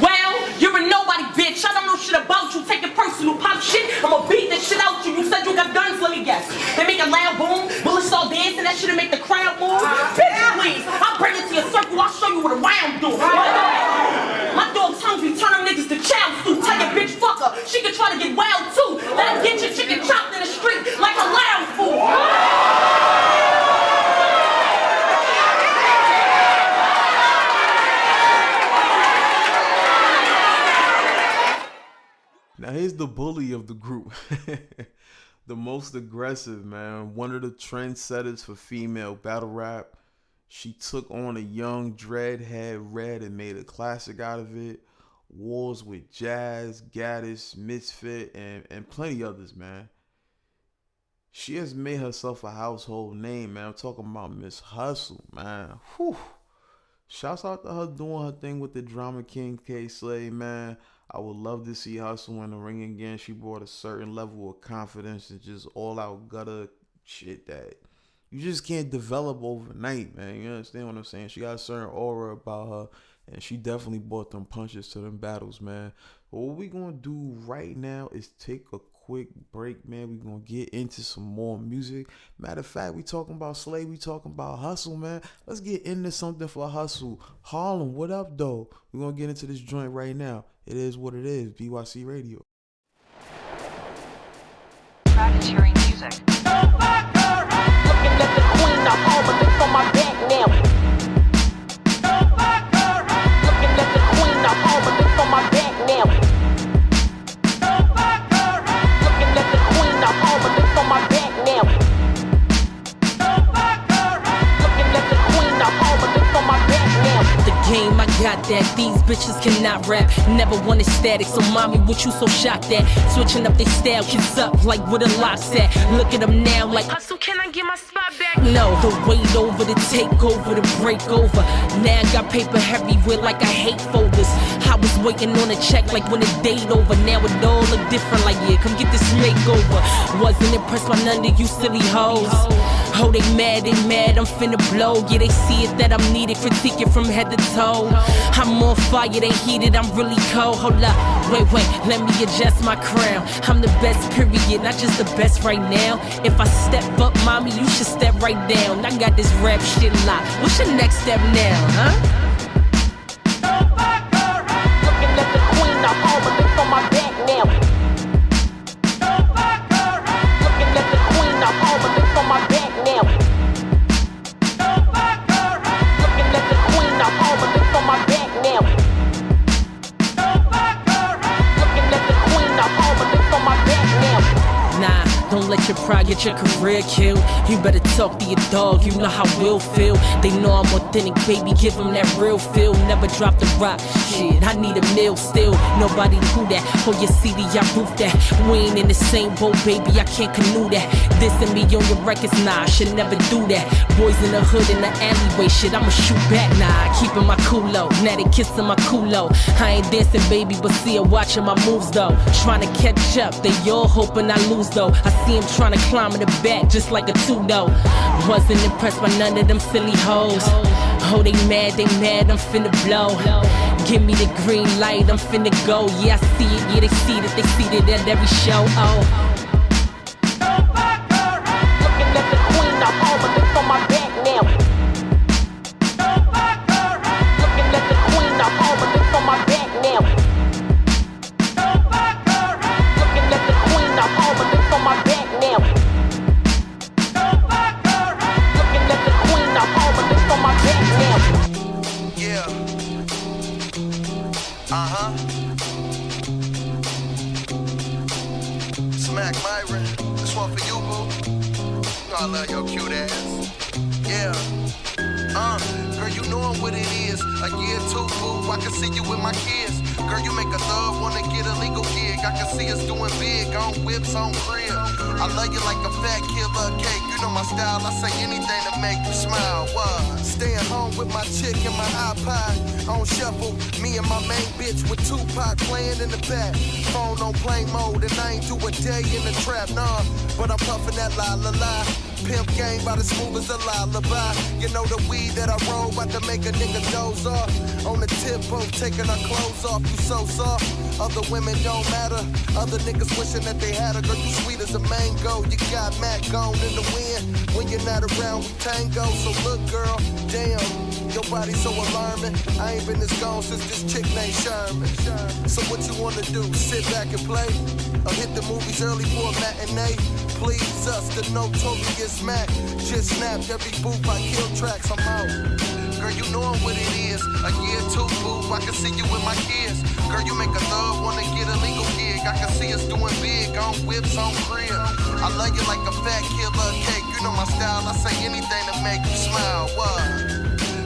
[SPEAKER 6] Well, you're a nobody, bitch. I don't know shit about you. Take it personal. Pop shit, I'ma beat this shit out you. You said you got guns, let me guess. They make a loud boom, bullets start dancing, that shit'll make the crowd move. Bitch, please, I'll bring it to your circle. I'll show you what a round do. My dog's hungry, turn them niggas to chow stew. Tell your bitch fuck her, she can try to get wild too. Let her get your chicken chopped in the street like a loud fool.
[SPEAKER 5] of the group. The most aggressive, man. One of the trendsetters for female battle rap. She took on a young dreadhead Red and made a classic out of it. Wars with Jazz, Gaddis, Misfit, and plenty others, man. She has made herself a household name, man. I'm talking about Miss Hustle, man. Whew. Shouts out to her doing her thing with the Drama King K-Slay, man. I would love to see Hustle in the ring again. She brought a certain level of confidence and just all out gutter shit that you just can't develop overnight, man. You understand what I'm saying? She got a certain aura about her, and she definitely brought them punches to them battles, man. But what we gonna do right now is take a quick break, man. We gonna get into some more music. Matter of fact, we talking about Slave, we talking about Hustle, man. Let's get into something for Hustle. Harlem, what up, though? We gonna get into this joint right now. It is what it is. bYc Radio.
[SPEAKER 10] Racketeering music. Looking at the queen, I'm home, but it's on my back now. Looking at the queen, I'm home, but it's on my back now. Looking at the queen, I'm home, but it's on my back now. Looking at the queen, I'm home, but it's on my back now. The game, I got that. These bitches cannot rap. Never wanted static, so mommy, what you so shocked at? Switching up their style, kids up like where the locks at. Look at them now like, Hustle, can I get my spot back? No, the wait over, the take over, the break over. Now I got paper everywhere like I hate folders. I was waiting on a check like when the date over. Now it all look different like, yeah, come get this makeover. Wasn't impressed by none of you silly hoes. Oh, they mad, I'm finna blow. Yeah, they see it that I'm needed, critique it from head to toe. I'm on fire, they heated, I'm really cold. Hold up, wait, let me adjust my crown. I'm the best, period, not just the best right now. If I step up, mommy, you should step right down. I got this rap shit locked. What's your next step now, huh? Looking at the queen, I'm home, but it's on my back now. Looking at the queen, I'm home, but it's on my back now. Looking at the queen, I'm home, but it's on my back now. Looking at the queen, I'm home, but it's on my back now. Nah, don't let your pride get your career killed. You better talk to your dog, you know how we'll feel. They know I'm authentic, baby, give them that real feel. Never drop the rock, shit, I need a meal still. Nobody do that, oh your CD, I roof that. We ain't in the same boat, baby, I can't canoe that. Dissing me on your records, nah, I should never do that. Boys in the hood, in the alleyway, shit, I'ma shoot back. Nah, keeping my cool low, now they kissing my culo. I ain't dancing, baby, but see her watching my moves though. Trying to catch up, they all hoping I lose though. I see him trying to climb in the back just like a two-though. Wasn't impressed by none of them silly hoes. Oh, they mad, I'm finna blow. Give me the green light, I'm finna go. Yeah, I see it, yeah, they see it at every show. Oh. Looking at the queen, I'm home, but it's on my back now. Looking at the queen, I'm home, but it's on my back now. Looking at the queen, I'm home, but it's on my back now. Looking at the queen, I'm home, but it's on my back now.
[SPEAKER 11] Yeah. Smack Myron, this one for you, boo. You know I love your cute ass. Yeah. Girl, you know what it is. A year too, boo. I can see you with my kids. Girl, you make a thug wanna get a legal gig. I can see us doing big on whips, on crib. I love you like a fat killer cake. You know my style, I say anything to make you smile. What? Staying home with my chick and my iPod on shuffle. Me and my main bitch with Tupac playing in the back. Phone on plane mode and I ain't do a day in the trap, nah. But I'm puffing that la la la. Pimp game by the smooth as a lullaby. You know the weed that I roll about to make a nigga doze off. On the tip boat taking our clothes off. You so soft. Other women don't matter. Other niggas wishing that they had a girl. You sweet as a mango. You got Mackk gone in the wind. When you're not around, we tango. So look, girl, damn, your body so alarming. I ain't been this gone since this chick named Sherman. So what you wanna do? Sit back and play? Or hit the movies early for a matinee? Please us, the notorious Mackk. Just snapped every booth, I kill tracks, I'm out. Girl, you knowin' what it is. A year too, boo. I can see you with my kids. Girl, you make a thug wanna get a legal gig. I can see us doing big on whips, on crib. I love you like a fat killer cake. You know my style. I say anything to make you smile. What?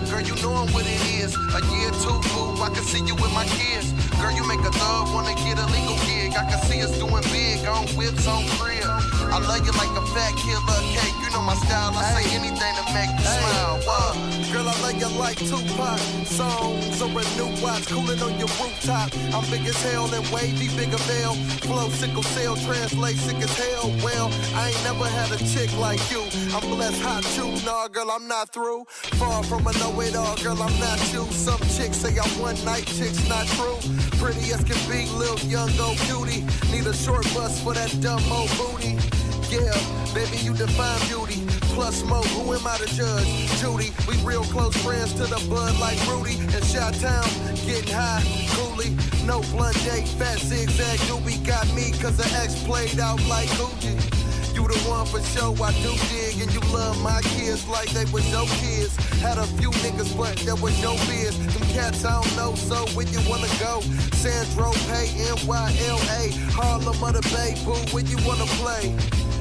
[SPEAKER 11] Girl, you knowin' what it is. A year too, boo. I can see you with my kids. Girl, you make a thug wanna get a legal gig. I can see us doing big on whips, on crib. I love you like a fat killer cake. You know my style. I say anything to make you smile. What? Girl, I love you like Tupac. Songs or a new watch, cooling on your rooftop. I'm big as hell and wavy, bigger veil. Flow, sickle cell, translate sick as hell. Well, I ain't never had a chick like you. I'm blessed, hot too. Nah, girl, I'm not through. Far from a know-it-all, girl, I'm not you. Some chicks say I'm one night, chicks not true. Pretty as can be, little young old cutie. Need a short bus for that dumb old booty. Yeah, baby, you define beauty. Plus smoke, who am I to judge? Judy, we real close friends to the bud like Rudy. In Chi-Town, getting high, coolly. No blunt date, fat zigzag doobie. Got me cause the ex played out like Gucci. You the one for sure, I do dig. And you love my kids like they was your kids. Had a few niggas, but that was your biz. Them cats I don't know, so where you wanna go? Sandro, Pay, NYLA. Harlem of the Bay, boo, where you wanna play?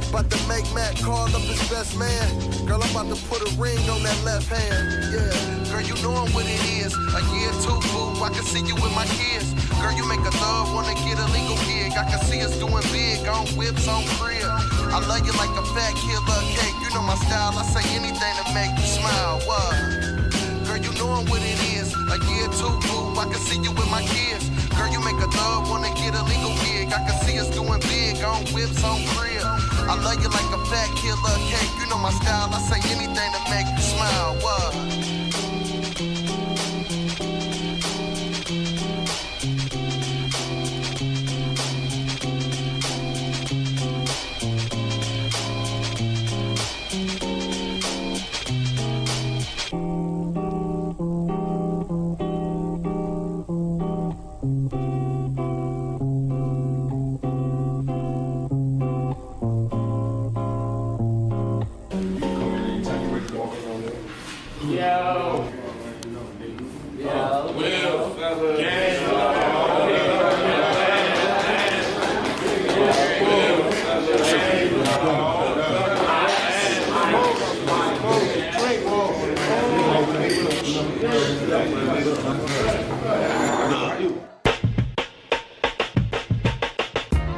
[SPEAKER 11] About to make Mackk call up his best man. Girl, I'm about to put a ring on that left hand. Yeah, girl, you knowin' what it is. A year too, boo. I can see you with my kids. Girl, you make a thug wanna get a legal gig. I can see us doing big on whips, on crib. I love you like a fat killer cake. You know my style. I say anything to make you smile. What? Girl, you knowin' what it is. A year too, boo. I can see you with my kids. Girl, you make a thug wanna get a legal gig. I can see us doing big on whips, on crib. I love you like a fat killer cake. You know my style. I say anything to make you smile. What?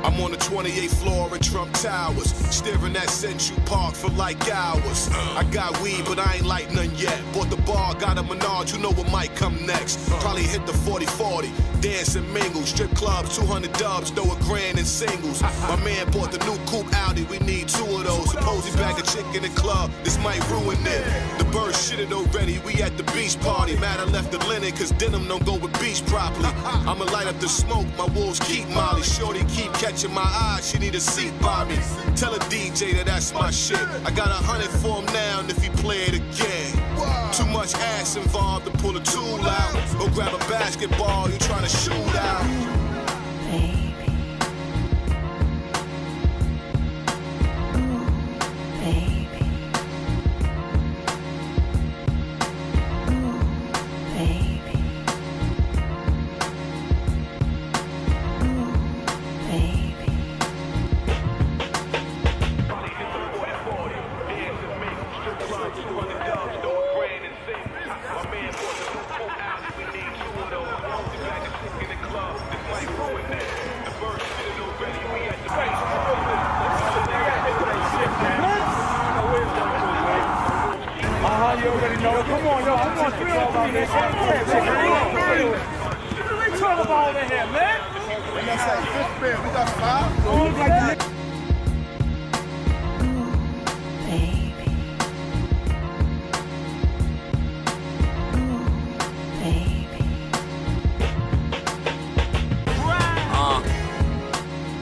[SPEAKER 3] I'm on the 28th floor of Trump Towers, staring at Central Park for like hours. I got weed, but I ain't light none yet. Bought the bar, got a Menard, you know what might come next. Probably hit the 40-40, dance and mingle. Strip clubs, 200 dubs, throw a grand in singles. My man bought the new coupe Audi, we need two of those. Suppose he bag a chick in the club, this might ruin it. The birds shitted already, we at the beach party. Mad I left the linen, cause denim don't go with beach properly. I'ma light up the smoke, my wolves keep Molly. Shorty keep catching my eyes, she need a seat by me. Tell a DJ that that's my shit. I got 100 for him now, and if he play it again. Too much ass involved to pull a tool out. Go grab a basketball, you trying to shoot out.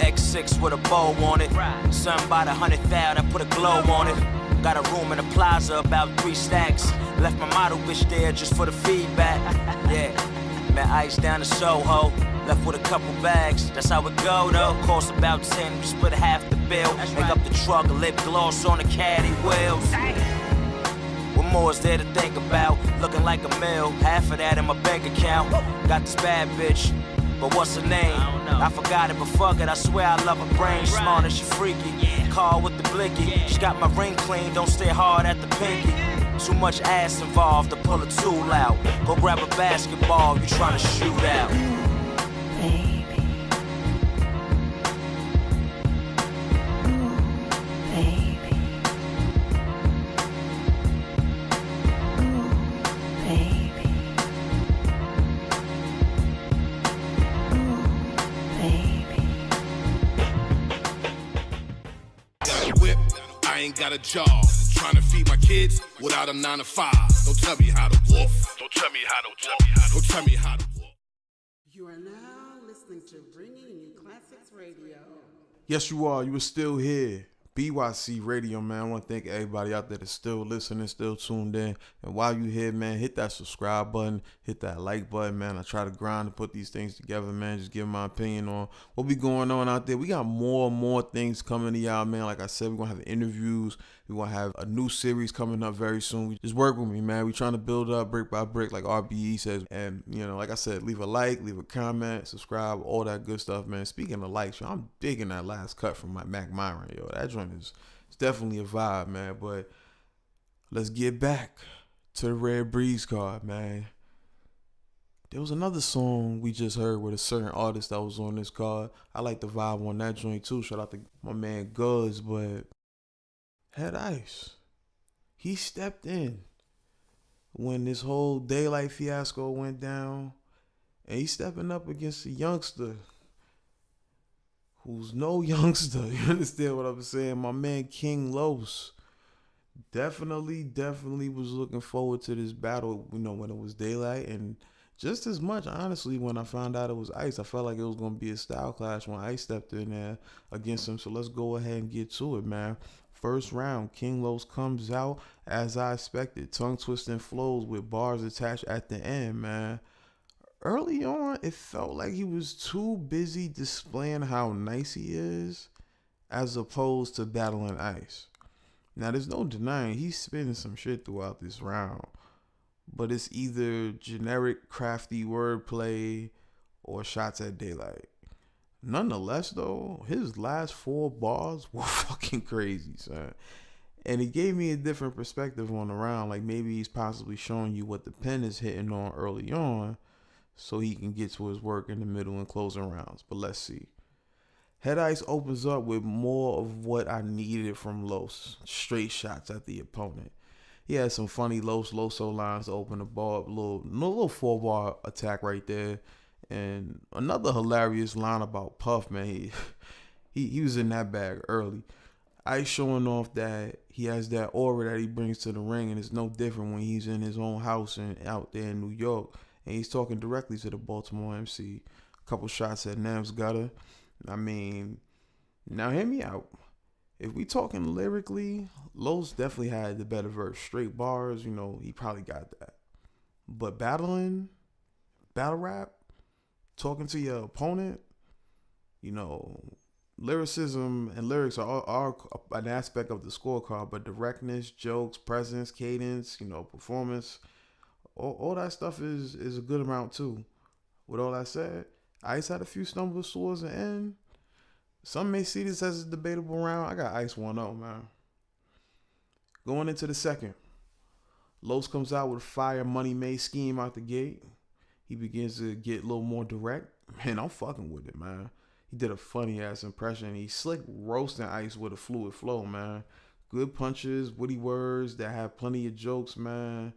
[SPEAKER 12] X6 with a bow on it. Something about 100,000, I put a glow on it. Got a room in the plaza, about 3 stacks. Left my model bitch there just for the feedback. Yeah, met Ice down to Soho. Left with a couple bags, that's how it go though. Cost about 10, we split half the bill. Make up the truck, a lip gloss on the caddy wheels. With more is there to think about. Looking like a mill, half of that in my bank account. Got this bad bitch, but what's her name? I forgot it, but fuck it, I swear I love her brain. Smart and she freaky, car with the blicky. She got my ring clean, don't stare hard at the pinky. Too much ass involved to pull a tool out. Go grab a basketball, you tryna shoot out.
[SPEAKER 3] Got a job, trying to feed my kids without a 9 to 5. Don't tell me how to walk. Don't tell me how to walk. Don't tell me how to walk.
[SPEAKER 2] You are now listening to Bringing You Classics Radio.
[SPEAKER 5] Yes, you are. You are still here. bYc Radio, man. I want to thank everybody out there that's still listening, still tuned in. And while you here, man, hit that subscribe button, hit that like button, man. I try to grind to put these things together, man. Just give my opinion on what be going on out there. We got more and more things coming to y'all, man. Like I said, we're going to have interviews. We're going to have a new series coming up very soon. Just work with me, man. We're trying to build up brick by brick, like RBE says. And, you know, like I said, leave a like, leave a comment, subscribe, all that good stuff, man. Speaking of likes, yo, I'm digging that last cut from my Mackk Myron, yo. That joint is definitely a vibe, man. But let's get back to the Red Breeze card, man. There was another song we just heard with a certain artist that was on this card. I like the vibe on that joint too. Shout out to my man Goodz, but Head Ice, he stepped in when this whole Daylight fiasco went down, and he's stepping up against a youngster who's no youngster. You understand what I'm saying? My man King Los definitely was looking forward to this battle, you know, when it was Daylight, and just as much, honestly, when I found out it was Ice. I felt like it was going to be a style clash when Ice stepped in there against him. So let's go ahead and get to it, man. First round, King Los comes out as I expected. Tongue-twisting flows with bars attached at the end, man. Early on, it felt like he was too busy displaying how nice he is as opposed to battling Ice. Now, there's no denying he's spitting some shit throughout this round. But it's either generic, crafty wordplay or shots at Daylight. Nonetheless, though, his last 4 bars were fucking crazy, son. And it gave me a different perspective on the round. Like, maybe he's possibly showing you what the pen is hitting on early on so he can get to his work in the middle and closing rounds. But let's see. Head Ice opens up with more of what I needed from Los. Straight shots at the opponent. He had some funny Loso lines to open the ball up. Little 4-bar attack right there. And another hilarious line about Puff, man. He was in that bag early. Ice showing off that he has that aura that he brings to the ring, and it's no different when he's in his own house and out there in New York. And he's talking directly to the Baltimore MC. A couple shots at Nam's Gutter. I mean, now hear me out. If we talking lyrically, Los definitely had the better verse. Straight bars, you know, he probably got that. But battle rap, talking to your opponent, you know, lyricism and lyrics are an aspect of the scorecard, but directness, jokes, presence, cadence, you know, performance, all that stuff is a good amount too. With all that said, Ice had a few stumbles towards the end. Some may see this as a debatable round. I got Ice 1-0, man. Going into the second, Los comes out with a fire money made scheme out the gate. He begins to get a little more direct. Man, I'm fucking with it, man. He did a funny ass impression. He slick roasting Ice with a fluid flow, man. Good punches, witty words that have plenty of jokes, man.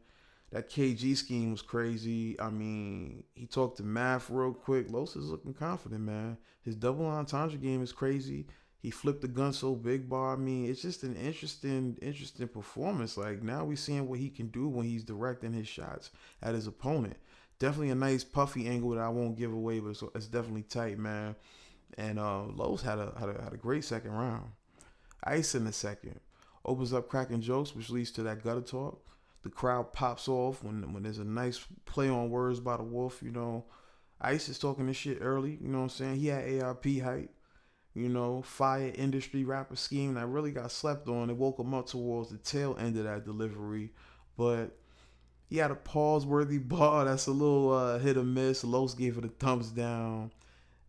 [SPEAKER 5] That KG scheme was crazy. I mean, he talked to Math real quick. Los is looking confident, man. His double entendre game is crazy. He flipped the gun so big bar. I mean, it's just an interesting performance. Like, now we're seeing what he can do when he's directing his shots at his opponent. Definitely a nice puffy angle that I won't give away, but it's definitely tight, man. And Los had a great second round. Ice in the second opens up cracking jokes, which leads to that gutter talk. The crowd pops off when there's a nice play on words by the Wolf, you know. Ice is talking this shit early, you know what I'm saying? He had ARP hype, you know, fire industry rapper scheme that really got slept on. It woke him up towards the tail end of that delivery. but he had a pause-worthy bar that's a little hit or miss. Los gave it a thumbs down,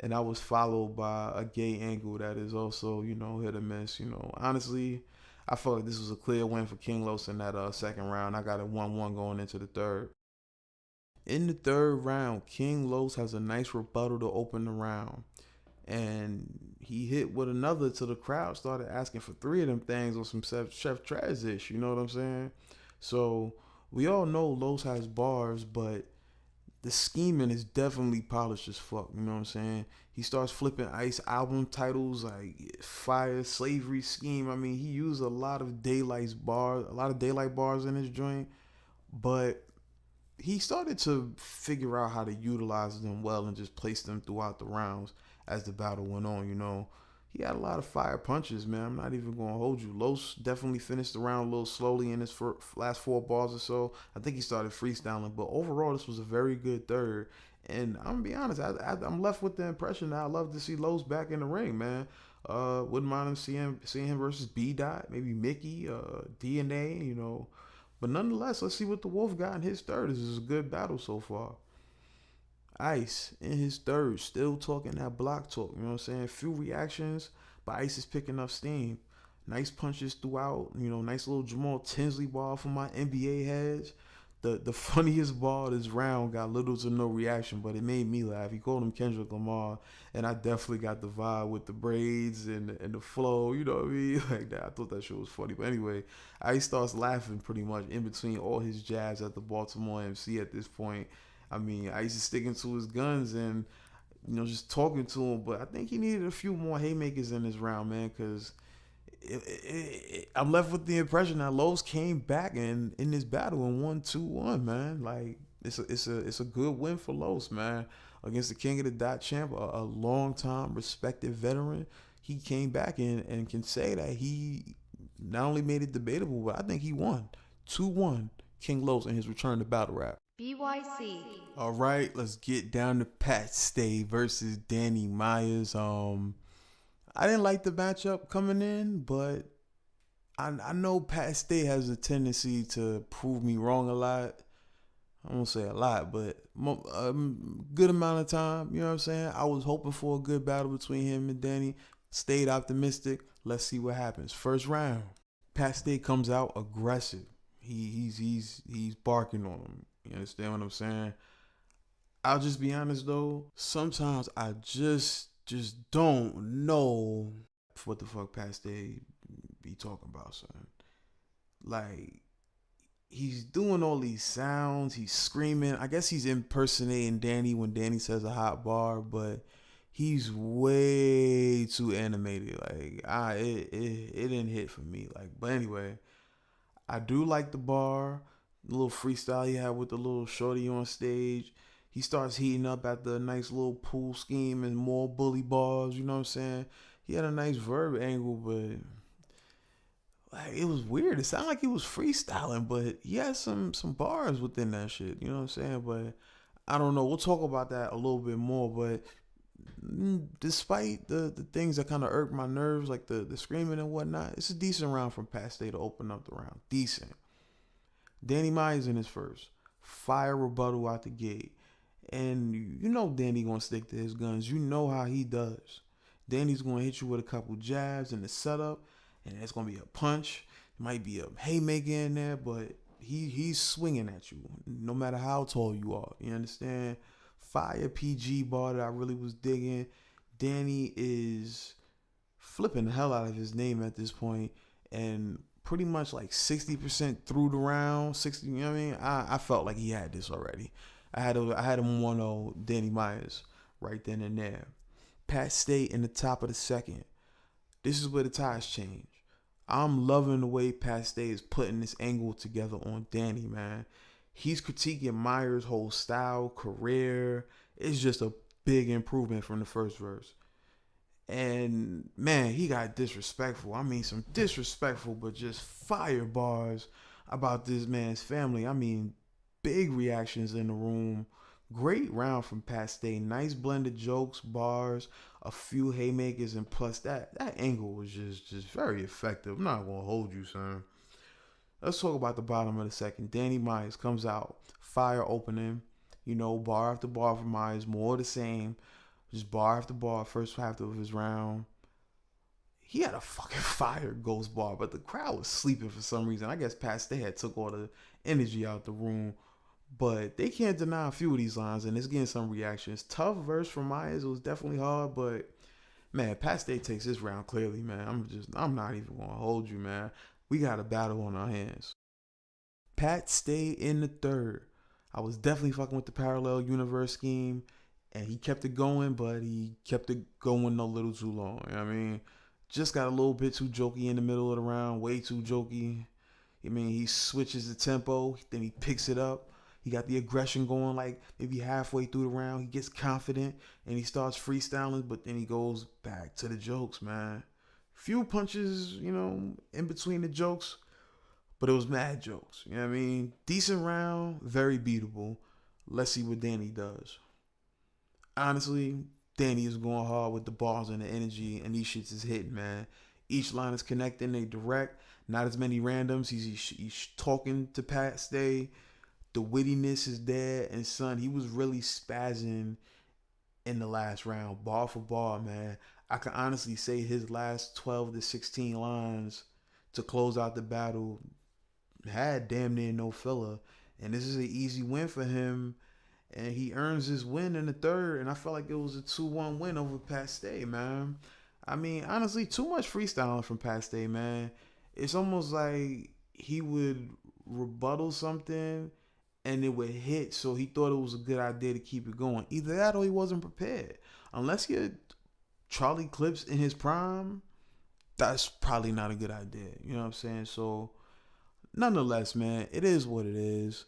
[SPEAKER 5] and that was followed by a gay angle that is also, you know, hit or miss. You know, honestly, I felt like this was a clear win for King Los in that second round. I got a 1-1 going into the third. In the third round, King Los has a nice rebuttal to open the round. And he hit with another till the crowd started asking for 3 of them things on some Chef Trez-ish, you know what I'm saying? So we all know Los has bars, but the scheming is definitely polished as fuck, you know what I'm saying? He starts flipping Ice album titles like Fire, Slavery Scheme. I mean, he used a lot of daylight bars in his joint, but he started to figure out how to utilize them well and just place them throughout the rounds as the battle went on, you know. He had a lot of fire punches, man. I'm not even going to hold you. Los definitely finished the round a little slowly in his last 4 bars or so. I think he started freestyling, but overall, this was a very good third. And I'm going to be honest, I'm left with the impression that I love to see Los back in the ring, man. Wouldn't mind him seeing him versus B-Dot, maybe Mickey, DNA, you know. But nonetheless, let's see what the Wolf got in his third. This is a good battle so far. Ice in his third, still talking that block talk, you know what I'm saying? Few reactions, but Ice is picking up steam. Nice punches throughout, you know, nice little Jamal Tinsley ball for my NBA heads. The funniest ball this round got little to no reaction, but it made me laugh. He called him Kendrick Lamar, and I definitely got the vibe with the braids and the flow, you know what I mean? Like that. I thought that shit was funny. But anyway, Ice starts laughing pretty much in between all his jabs at the Baltimore MC at this point. I mean, Ice is sticking to his guns and, you know, just talking to him. But I think he needed a few more haymakers in this round, man, because I'm left with the impression that Los came back in this battle and won 2-1, man. Like, it's a good win for Los, man, against the King of the Dot champ, a long-time respected veteran. He came back and can say that he not only made it debatable, but I think he won 2-1 King Los in his return to battle rap.
[SPEAKER 1] bYc.
[SPEAKER 5] All right, let's get down to Pat Stay versus Danny Myers. I didn't like the matchup coming in, but I know Pat Stay has a tendency to prove me wrong a lot. I won't say a lot, but a good amount of time. You know what I'm saying? I was hoping for a good battle between him and Danny. Stayed optimistic. Let's see what happens. First round, Pat Stay comes out aggressive. He's barking on him. You understand what I'm saying? I'll just be honest though. Sometimes I just don't know what the fuck Pat Stay be talking about, son. Like, he's doing all these sounds. He's screaming. I guess he's impersonating Danny when Danny says a hot bar, but he's way too animated. Like, it didn't hit for me. Like, but anyway, I do like the bar. The little freestyle he had with the little shorty on stage. He starts heating up at the nice little pool scheme and more bully bars, you know what I'm saying? He had a nice Verb angle, but like, it was weird. It sounded like he was freestyling, but he had some bars within that shit, you know what I'm saying? But I don't know. We'll talk about that a little bit more, but despite the things that kind of irk my nerves, like the screaming and whatnot, it's a decent round from Pat Stay to open up the round. Decent. Danny Myers in his first. Fire rebuttal out the gate. And you know Danny gonna stick to his guns. You know how he does. Danny's gonna hit you with a couple jabs in the setup, and it's gonna be a punch. It might be a haymaker in there, but he's swinging at you no matter how tall you are. You understand? Fire PG bar that I really was digging. Danny is flipping the hell out of his name at this point, and pretty much like 60% through the round. 60, you know what I mean? I felt like he had this already. I had him 1-0 Danny Myers right then and there. Pat Stay in the top of the second. This is where the ties change. I'm loving the way Pat Stay is putting this angle together on Danny, man. He's critiquing Myers' whole style, career. It's just a big improvement from the first verse. And man, he got disrespectful. I mean, some disrespectful, but just fire bars about this man's family. I mean, big reactions in the room. Great round from Pat Stay. Nice blend of jokes, bars, a few haymakers, and plus that angle was just very effective. I'm not gonna hold you, son. let's talk about the bottom of the second. Danny Myers comes out, fire opening, bar after bar for Myers, more of the same, just bar after bar, first half of his round. He had a fucking fire ghost bar, but the crowd was sleeping for some reason. I guess Pat Stay had took all the energy out the room, but they can't deny a few of these lines, and it's getting some reactions. Tough verse from Myers. It was definitely hard, but man, Pat Stay takes this round clearly, man. I'm not even gonna hold you, man. We got a battle on our hands. Pat Stay in the third. I was definitely fucking with the parallel universe scheme, and he kept it going, but he kept it going a little too long. You know what I mean? Just got a little bit too jokey in the middle of the round, way too jokey. He switches the tempo, then he picks it up. He got the aggression going, like maybe halfway through the round. He gets confident and he starts freestyling, but then he goes back to the jokes, man. Few punches, in between the jokes, but it was mad jokes. You know what I mean? Decent round, very beatable. Let's see what Danny does. Honestly, Danny is going hard with the bars and the energy, and these shits is hitting, man. Each line is connecting, they direct. Not as many randoms. He's talking to Pat Stay. The wittiness is there, and son, he was really spazzing in the last round, bar for bar, man. I can honestly say his last 12 to 16 lines to close out the battle had damn near no filler, and this is an easy win for him. And he earns his win in the third, and I felt like it was a 2-1 win over Pat Stay, man. Honestly, too much freestyling from Pat Stay, man. It's almost like he would rebuttal something, and it would hit, so he thought it was a good idea to keep it going. Either that or he wasn't prepared. Unless you're Charlie Clips in his prime, that's probably not a good idea. You know what I'm saying? So, nonetheless, man, it is what it is.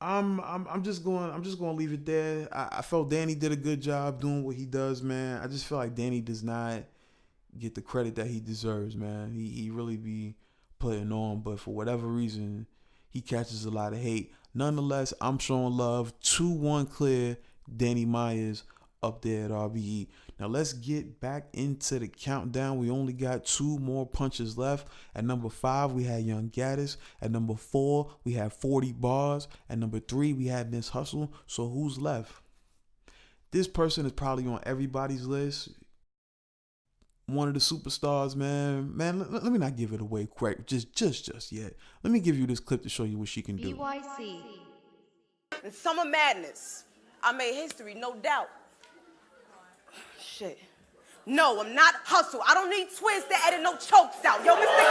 [SPEAKER 5] I'm just going to leave it there. I felt Danny did a good job doing what he does, man. I just feel like Danny does not get the credit that he deserves, man. He really be putting on, but for whatever reason, he catches a lot of hate. Nonetheless, I'm showing love. 2-1 clear, Danny Myers up there at RBE. Now let's get back into the countdown. We only got 2 more punches left. At number 5, we had Young Gaddis. At number 4, we had 40 bars. At number 3, we had Miss Hustle. So who's left? This person is probably on everybody's list. One of the superstars, man. Let me not give it away quick, just yet. Let me give you this clip to show you what she can do.
[SPEAKER 1] bYc.
[SPEAKER 6] In Summer Madness, I made history, no doubt. Shit. No, I'm not Hustle. I don't need Twiz to edit no chokes out. Yo, Mr.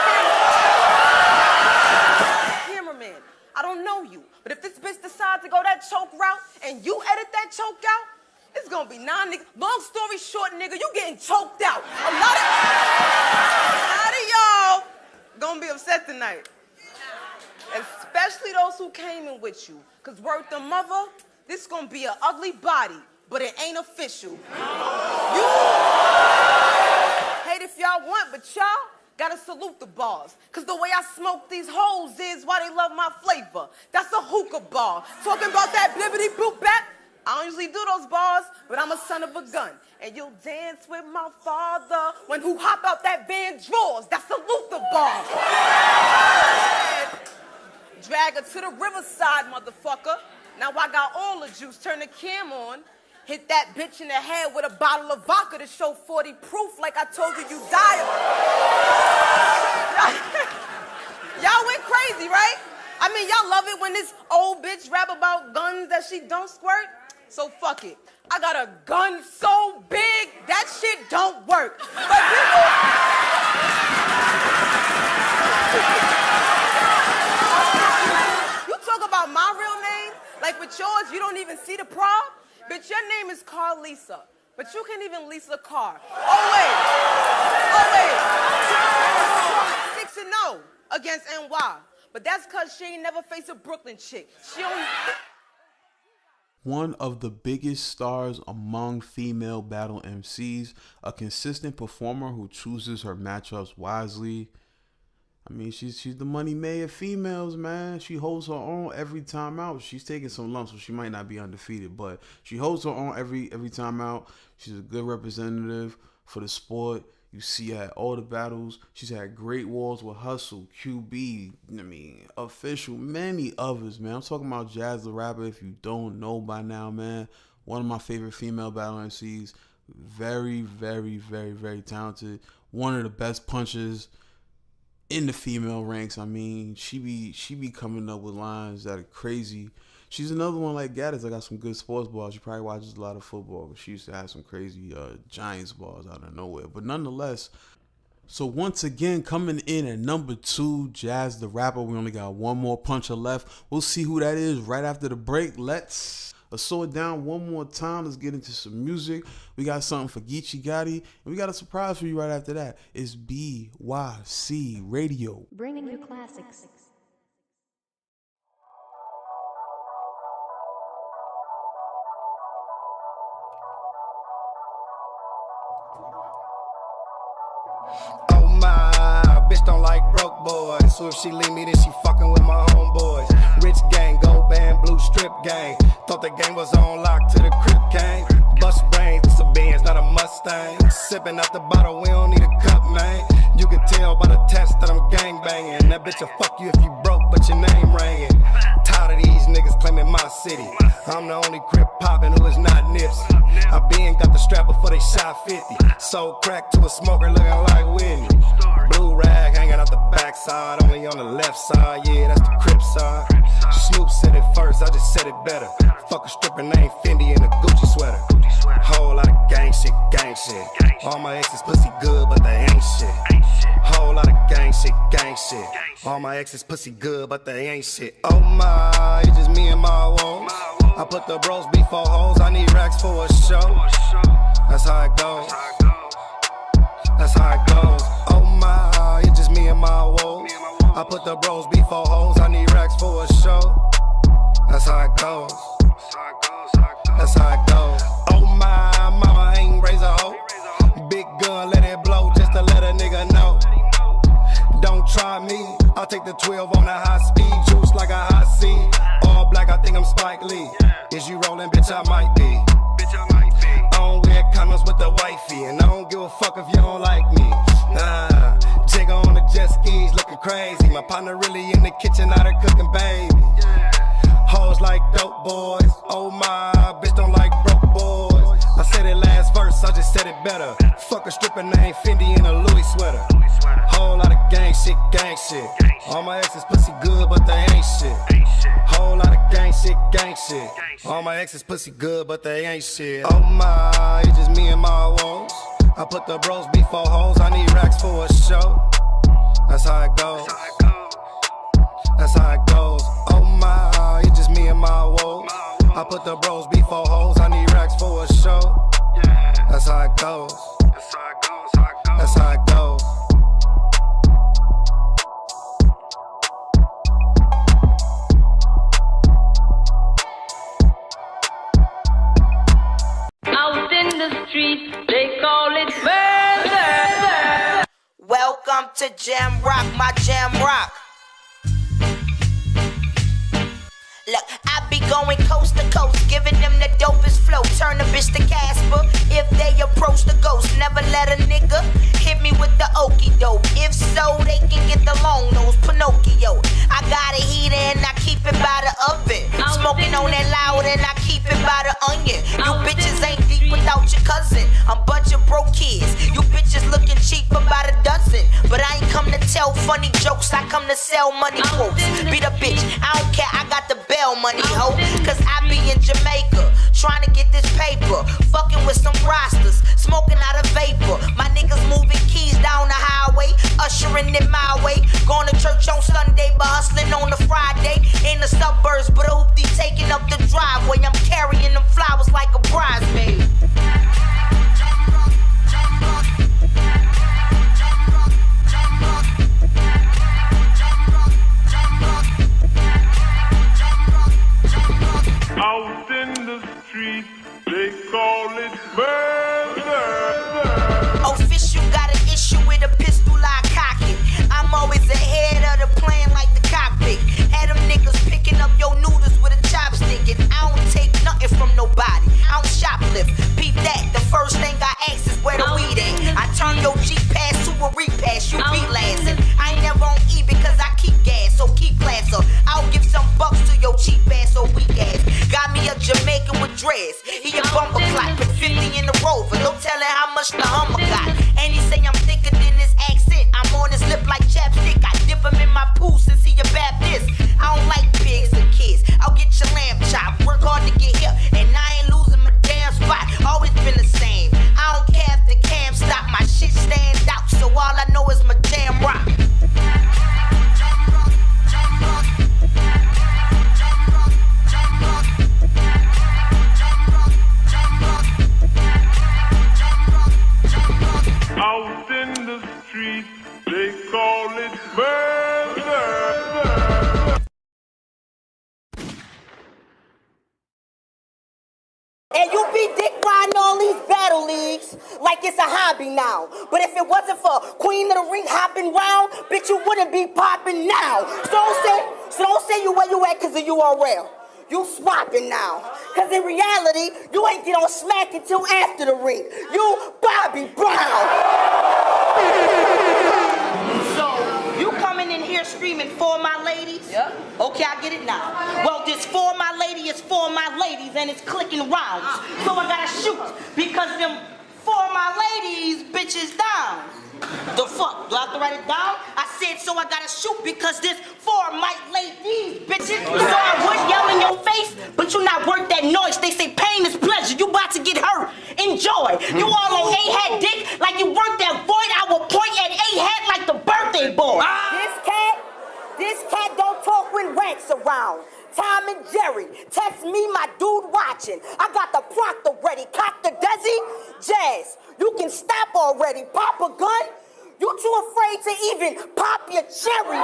[SPEAKER 6] Cameraman, I don't know you, but if this bitch decides to go that choke route and you edit that choke out, it's gonna be 9 niggas. Long story short, nigga, you getting choked out. A lot of y'all gonna be upset tonight. Especially those who came in with you. Cause word to mother, this gonna be an ugly body, but it ain't official. You hate if y'all want, but y'all gotta salute the bars. Cause the way I smoke these hoes is why they love my flavor. That's a hookah bar. Talking about that bibbity boop bap. I don't usually do those bars, but I'm a son of a gun. And you'll dance with my father when who hop out that band drawers. That's salute the bar. Drag her to the riverside, motherfucker. Now I got all the juice. Turn the cam on. Hit that bitch in the head with a bottle of vodka to show 40 proof like I told you you die. Y'all went crazy, right? I mean, y'all love it when this old bitch rap about guns that she don't squirt. So fuck it. I got a gun so big, that shit don't work. But people... You talk about my real name, like with yours, you don't even see the prob. Bitch, your name is Carlisa, but you can't even lease a car. Oh, wait. 6-0 against NY. But that's because she ain't never faced a Brooklyn chick. She only...
[SPEAKER 5] One of the biggest stars among female battle MCs, a consistent performer who chooses her matchups wisely. I mean, she's the money made of females, man. She holds her own every time out. She's taking some lumps, so she might not be undefeated, but she holds her own every time out. She's a good representative for the sport. You see her at all the battles. She's had great wars with Hustle, QB, Official, many others, man. I'm talking about Jazz the Rapper, if you don't know by now, man. One of my favorite female battle MCs. Very, very, very, very talented. One of the best punchers in the female ranks. I mean, she be coming up with lines that are crazy. She's another one like Gaddis. I got some good sports balls. She probably watches a lot of football, but she used to have some crazy Giants balls out of nowhere. But nonetheless, so once again, coming in at number 2, Jazz the Rapper. We only got one more puncher left. We'll see who that is right after the break. Let's slow it down one more time. Let's get into some music. We got something for Geechi, Gotti, and we got a surprise for you right after that. It's bYc Radio.
[SPEAKER 1] Bringing you classics.
[SPEAKER 13] Oh my, bitch don't like broke boys. So if she leave me, then she fucking with my homeboys. Rich gang, gold band, blue strip gang. Thought the game was on lock to the crib gang. Bust brains, it's a Benz, not a Mustang. Sipping out the bottle, we don't need a cup, man. You can tell by the test that I'm gang banging. That bitch'll fuck you if you broke, but your name ringing. Tired of these niggas claiming my city. I'm the only crip poppin' who is not Nipsey. I been got the strap before they shot 50. Sold crack to a smoker looking like Whitney. Blue rag hanging out the backside, only on the left side, yeah, that's the crip side. Snoop said it first, I just said it better. Fuck a stripper named Fendi in a Gucci sweater. Whole lot of gang shit, gang shit. All my exes pussy good, but they ain't shit. Whole lot of gang shit, gang shit. All my exes pussy good, but they ain't shit. Oh my, it's just me and my woes. I put the bros before hoes, I need racks for a show. That's how it goes. That's how it goes. Oh my, it's just me and my woes. I put the bros before hoes, I need racks for a show. That's how it goes. That's how it goes. Oh my, mama ain't raise a hoe. Big gun, let it blow just to let a nigga know. Don't try me, I'll take the 12 on the high speed, juice like a high C. All black, I think I'm Spike Lee. Is you rolling, bitch, I might be. I don't wear condoms with the wifey, and I don't give a fuck if you don't like me. Jigga on the jet skis, looking crazy. My partner really in the kitchen, out there cooking, baby. Hoes like dope boys. Oh my, bitch don't like broke boys. I said it last verse, I just said it better. Fuck a stripper named Fendi in a Louis sweater. Whole lot of gang shit, gang shit. All my exes pussy good, but they ain't shit. Whole lot of gang shit, gang shit. All my exes pussy good, but they ain't shit. Oh my, it's just me and my woes. I put the bros before hoes, I need racks for a show. That's how it goes. That's how it goes. Oh my, it's just me and my woes. I put the bros before hoes, I need racks for a show. That's how it goes. That's how it goes.
[SPEAKER 14] Out in the street, they call it murder.
[SPEAKER 15] Welcome to Jam Rock, my Jam Rock. Look, I be going coast to coast, giving them the dopest flow. Turn a bitch to Casper if they approach the ghost. Never let a nigga hit me with the okie doke. If so, they can get the long nose Pinocchio. I got a heater and I keep it by the oven. Smoking on that loud and I keep it by the onion. You bitches ain't deep without your cousin. I'm bunch of broke kids. You bitches looking cheap about a dozen. But I ain't come to tell funny jokes, I come to sell money quotes. Be the bitch, I don't care, I got the bell money, ho. Cause I be in Jamaica, trying to get this paper. Fucking with some rosters, smoking out of vapor. My niggas moving keys down the highway, ushering in my way. Going to church on Sunday, but hustling on the Friday. In the suburbs, but a hoopty taking up the driveway. I'm carrying them flowers like a bridesmaid.
[SPEAKER 3] Out in the street, they call it murder.
[SPEAKER 15] Official got an issue with a pistol, I cock it. I'm always ahead of the plan cheap ass or weak ass. Got me a Jamaican with dreads. He a bumper clock, put 50 in the Rover. No telling how much the Hummer got. And he say I'm thicker than this accent. I'm on his lip like chapstick. I dip him in my poo since he a Baptist. I don't like pigs or kids. I'll get your lamb chopped. Work hard to get here, and I ain't losing my damn spot. Always been the same. I don't care if the cam stop. My shit stand out, so all I know is my damn rock.
[SPEAKER 3] Out in the street, they call it murder.
[SPEAKER 6] And you be dick riding all these battle leagues like it's a hobby now. But if it wasn't for Queen of the Ring hopping round, bitch, you wouldn't be popping now. So don't say you where you at because of URL. You swapping now. Cause in reality, you ain't get on smack until after the ring. You Bobby Brown.
[SPEAKER 15] So, you coming in here screaming for my ladies? Yeah. Okay, I get it now. Well, this for my lady is for my ladies and it's clicking rounds. So I gotta shoot because them for my ladies bitches down. The fuck? Do I have to write it down? I said so I gotta shoot because this four might lay these bitches. So I would yell in your face, but you not worth that noise. They say pain is pleasure. You about to get hurt. Enjoy. You all on A-hat dick like you worked that void. I will point at A-hat like the birthday boy.
[SPEAKER 6] This cat don't talk when rats around. Tom and Jerry, text me my dude watching. I got the proctor ready, cock the desi, Jazz. You can stop already, pop a gun. You too afraid to even pop your cherry,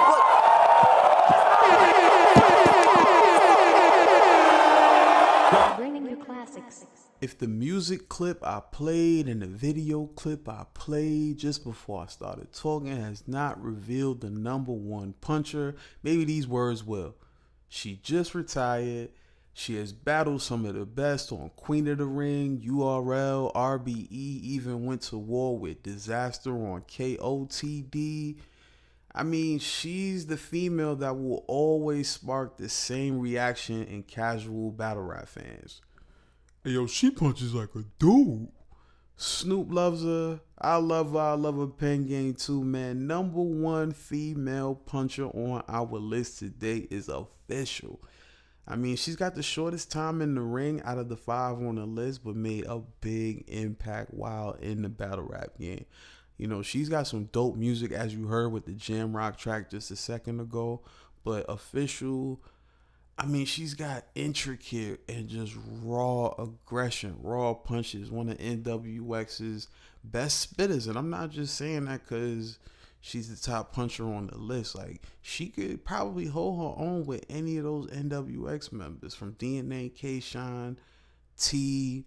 [SPEAKER 1] Bringing you classics.
[SPEAKER 5] If the music clip I played and the video clip I played just before I started talking has not revealed the number one puncher, maybe these words will. She just retired. She has battled some of the best on Queen of the Ring, URL, RBE, even went to war with Disaster on KOTD. I mean, she's the female that will always spark the same reaction in casual battle rap fans. Hey, yo, she punches like a dude. Snoop loves her. I love her. I love her pen game too, man. Number one female puncher on our list today is official. I mean, she's got the shortest time in the ring out of the 5 on the list, but made a big impact while in the battle rap game. You know, she's got some dope music, as you heard with the Jam Rock track just a second ago, but official, I mean, she's got intricate and just raw aggression, raw punches, one of NWX's best spitters. And I'm not just saying that because she's the top puncher on the list. Like, she could probably hold her own with any of those NWX members, from DNA, K-Shine, T,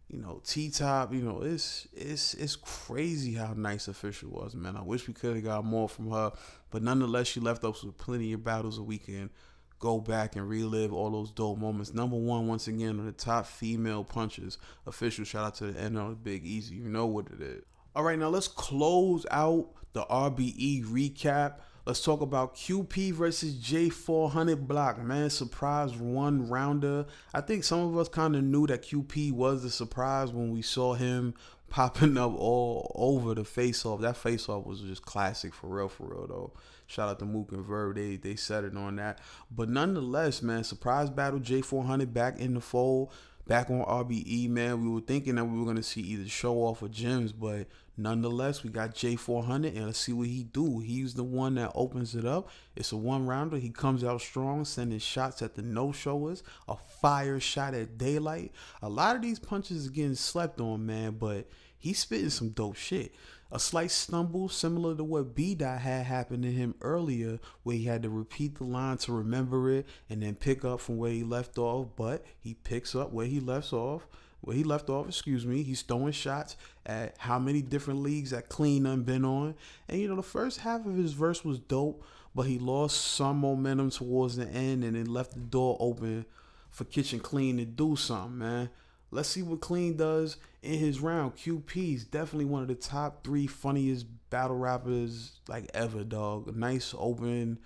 [SPEAKER 5] you know, T-Top. You know, it's crazy how nice Official was, man. I wish we could have got more from her, but nonetheless, she left us with plenty of battles that we can go back and relive all those dope moments. Number one, once again, on the top female punchers. Official. Shout out to the end on the Big Easy. You know what it is. All right, now let's close out the RBE recap. Let's talk about QP versus J400 block, man. Surprise one rounder. I think some of us kind of knew that QP was the surprise when we saw him popping up all over the face-off. That face-off was just classic for real though. Shout out to Mook and Verb. They set it on that. But nonetheless, man, surprise battle, J400 back in the fold, back on RBE, man. We were thinking that we were going to see either show off or gems, but nonetheless, we got J400, and let's see what he do. He's the one that opens it up. It's a one-rounder. He comes out strong, sending shots at the no-showers, a fire shot at daylight. A lot of these punches are getting slept on, man, but he's spitting some dope shit. A slight stumble similar to what B-Dot had happened to him earlier, where he had to repeat the line to remember it and then pick up from where he left off, but he picks up where he left off. He's throwing shots at how many different leagues that Qleen done been on. And, you know, the first half of his verse was dope, but he lost some momentum towards the end and it left the door open for Kitchen Qleen to do something, man. Let's see what Qleen does in his round. QP's definitely one of the top 3 funniest battle rappers like ever, dog. A nice open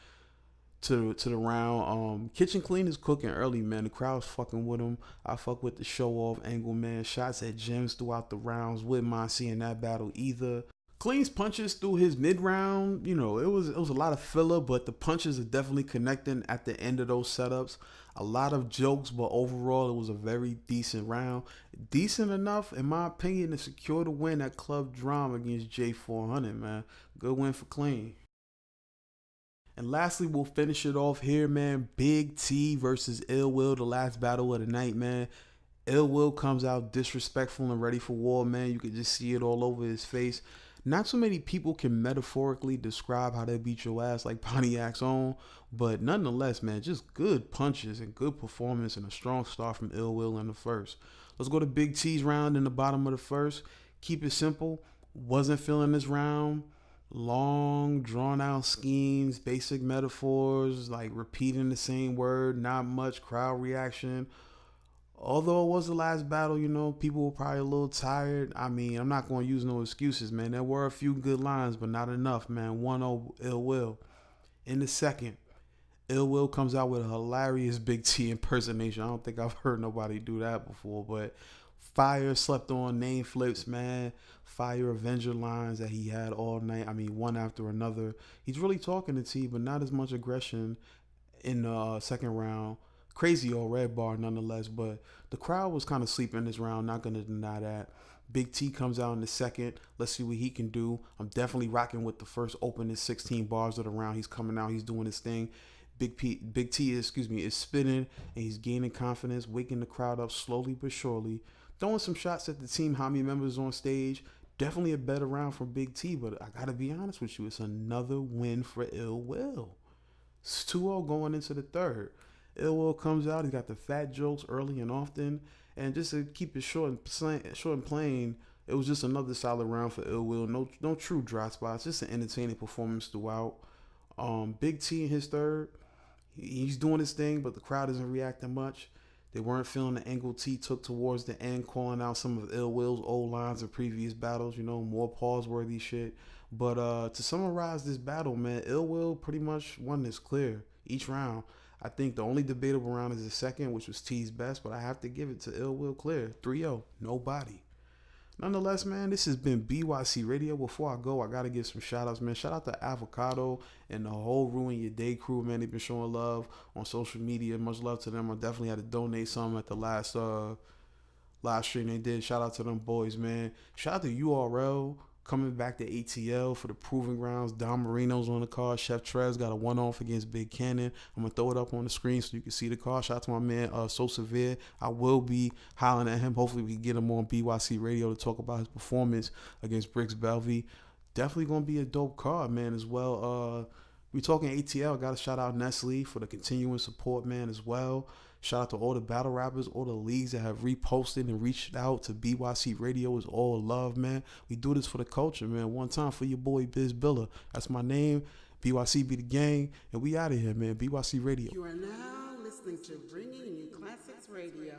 [SPEAKER 5] to the round. Qleen is cooking early, man. The crowd's fucking with him. I fuck with the show off angle, man. Shots at gems throughout the rounds. Wouldn't mind seeing that battle either. Qleen's punches through his mid round, you know, it was a lot of filler, but the punches are definitely connecting at the end of those setups. A lot of jokes, but overall it was a very decent round. Decent enough, in my opinion, to secure the win at Club Drama against J400, man. Good win for Qleen. And lastly, we'll finish it off here, man. Big T versus Ill Will, the last battle of the night, man. Ill Will comes out disrespectful and ready for war, man. You could just see it all over his face. Not so many people can metaphorically describe how they beat your ass like Pontiac's own, but nonetheless, man, just good punches and good performance and a strong start from Ill Will in the first. Let's go to Big T's round in the bottom of the first. Keep it simple. Wasn't feeling this round. Long, drawn-out schemes, basic metaphors, like repeating the same word, not much crowd reaction. Although it was the last battle, you know, people were probably a little tired. I mean, I'm not going to use no excuses, man. There were a few good lines, but not enough, man. 1-0 Ill Will. In the second, Ill Will comes out with a hilarious Big T impersonation. I don't think I've heard nobody do that before, but fire slept on name flips, man. Fire Avenger lines that he had all night. I mean, one after another. He's really talking to T, but not as much aggression in the second round. Crazy old red bar nonetheless, but the crowd was kind of sleeping this round, not going to deny that. Big T comes out in the second. Let's see what he can do. I'm definitely rocking with the first opening 16 bars of the round. He's coming out, he's doing his thing. Big T is spinning, and he's gaining confidence, waking the crowd up slowly but surely. Throwing some shots at the Team Hami members on stage. Definitely a better round from Big T, but I got to be honest with you, it's another win for Ill Will. It's 2-0 going into the third. Ill Will comes out. He got the fat jokes early and often. And just to keep it short and plain, it was just another solid round for Ill Will. No true dry spots. Just an entertaining performance throughout. Big T in his third. He's doing his thing, but the crowd isn't reacting much. They weren't feeling the angle T took towards the end, calling out some of Ill Will's old lines in previous battles. You know, more pause-worthy shit. But to summarize this battle, man, Ill Will pretty much won this clear each round. I think the only debatable round is the second, which was T's best, but I have to give it to Ill Will clear. 3-0, nobody. Nonetheless, man, this has been bYc Radio. Before I go, I got to give some shout-outs, man. Shout out to Avocado and the whole Ruin Your Day crew, man. They've been showing love on social media. Much love to them. I definitely had to donate some at the last live stream they did. Shout out to them boys, man. Shout out to URL. Coming back to ATL for the Proving Grounds. Don Marino's on the card. Chef Trez got a one-off against Big Cannon. I'm going to throw it up on the screen so you can see the card. Shout out to my man, So Severe. I will be hollering at him. Hopefully we can get him on bYc Radio to talk about his performance against Briggs Belvy. Definitely going to be a dope card, man, as well. We talking ATL. Got to shout out Nestle for the continuing support, man, as well. Shout out to all the battle rappers, all the leagues that have reposted and reached out to bYc Radio. Is all love, man. We do this for the culture, man. One time for your boy Biz Billa. That's my name. bYc be the gang, and we out of here, man. bYc Radio.
[SPEAKER 2] You are now listening to Bringing You Classics Radio.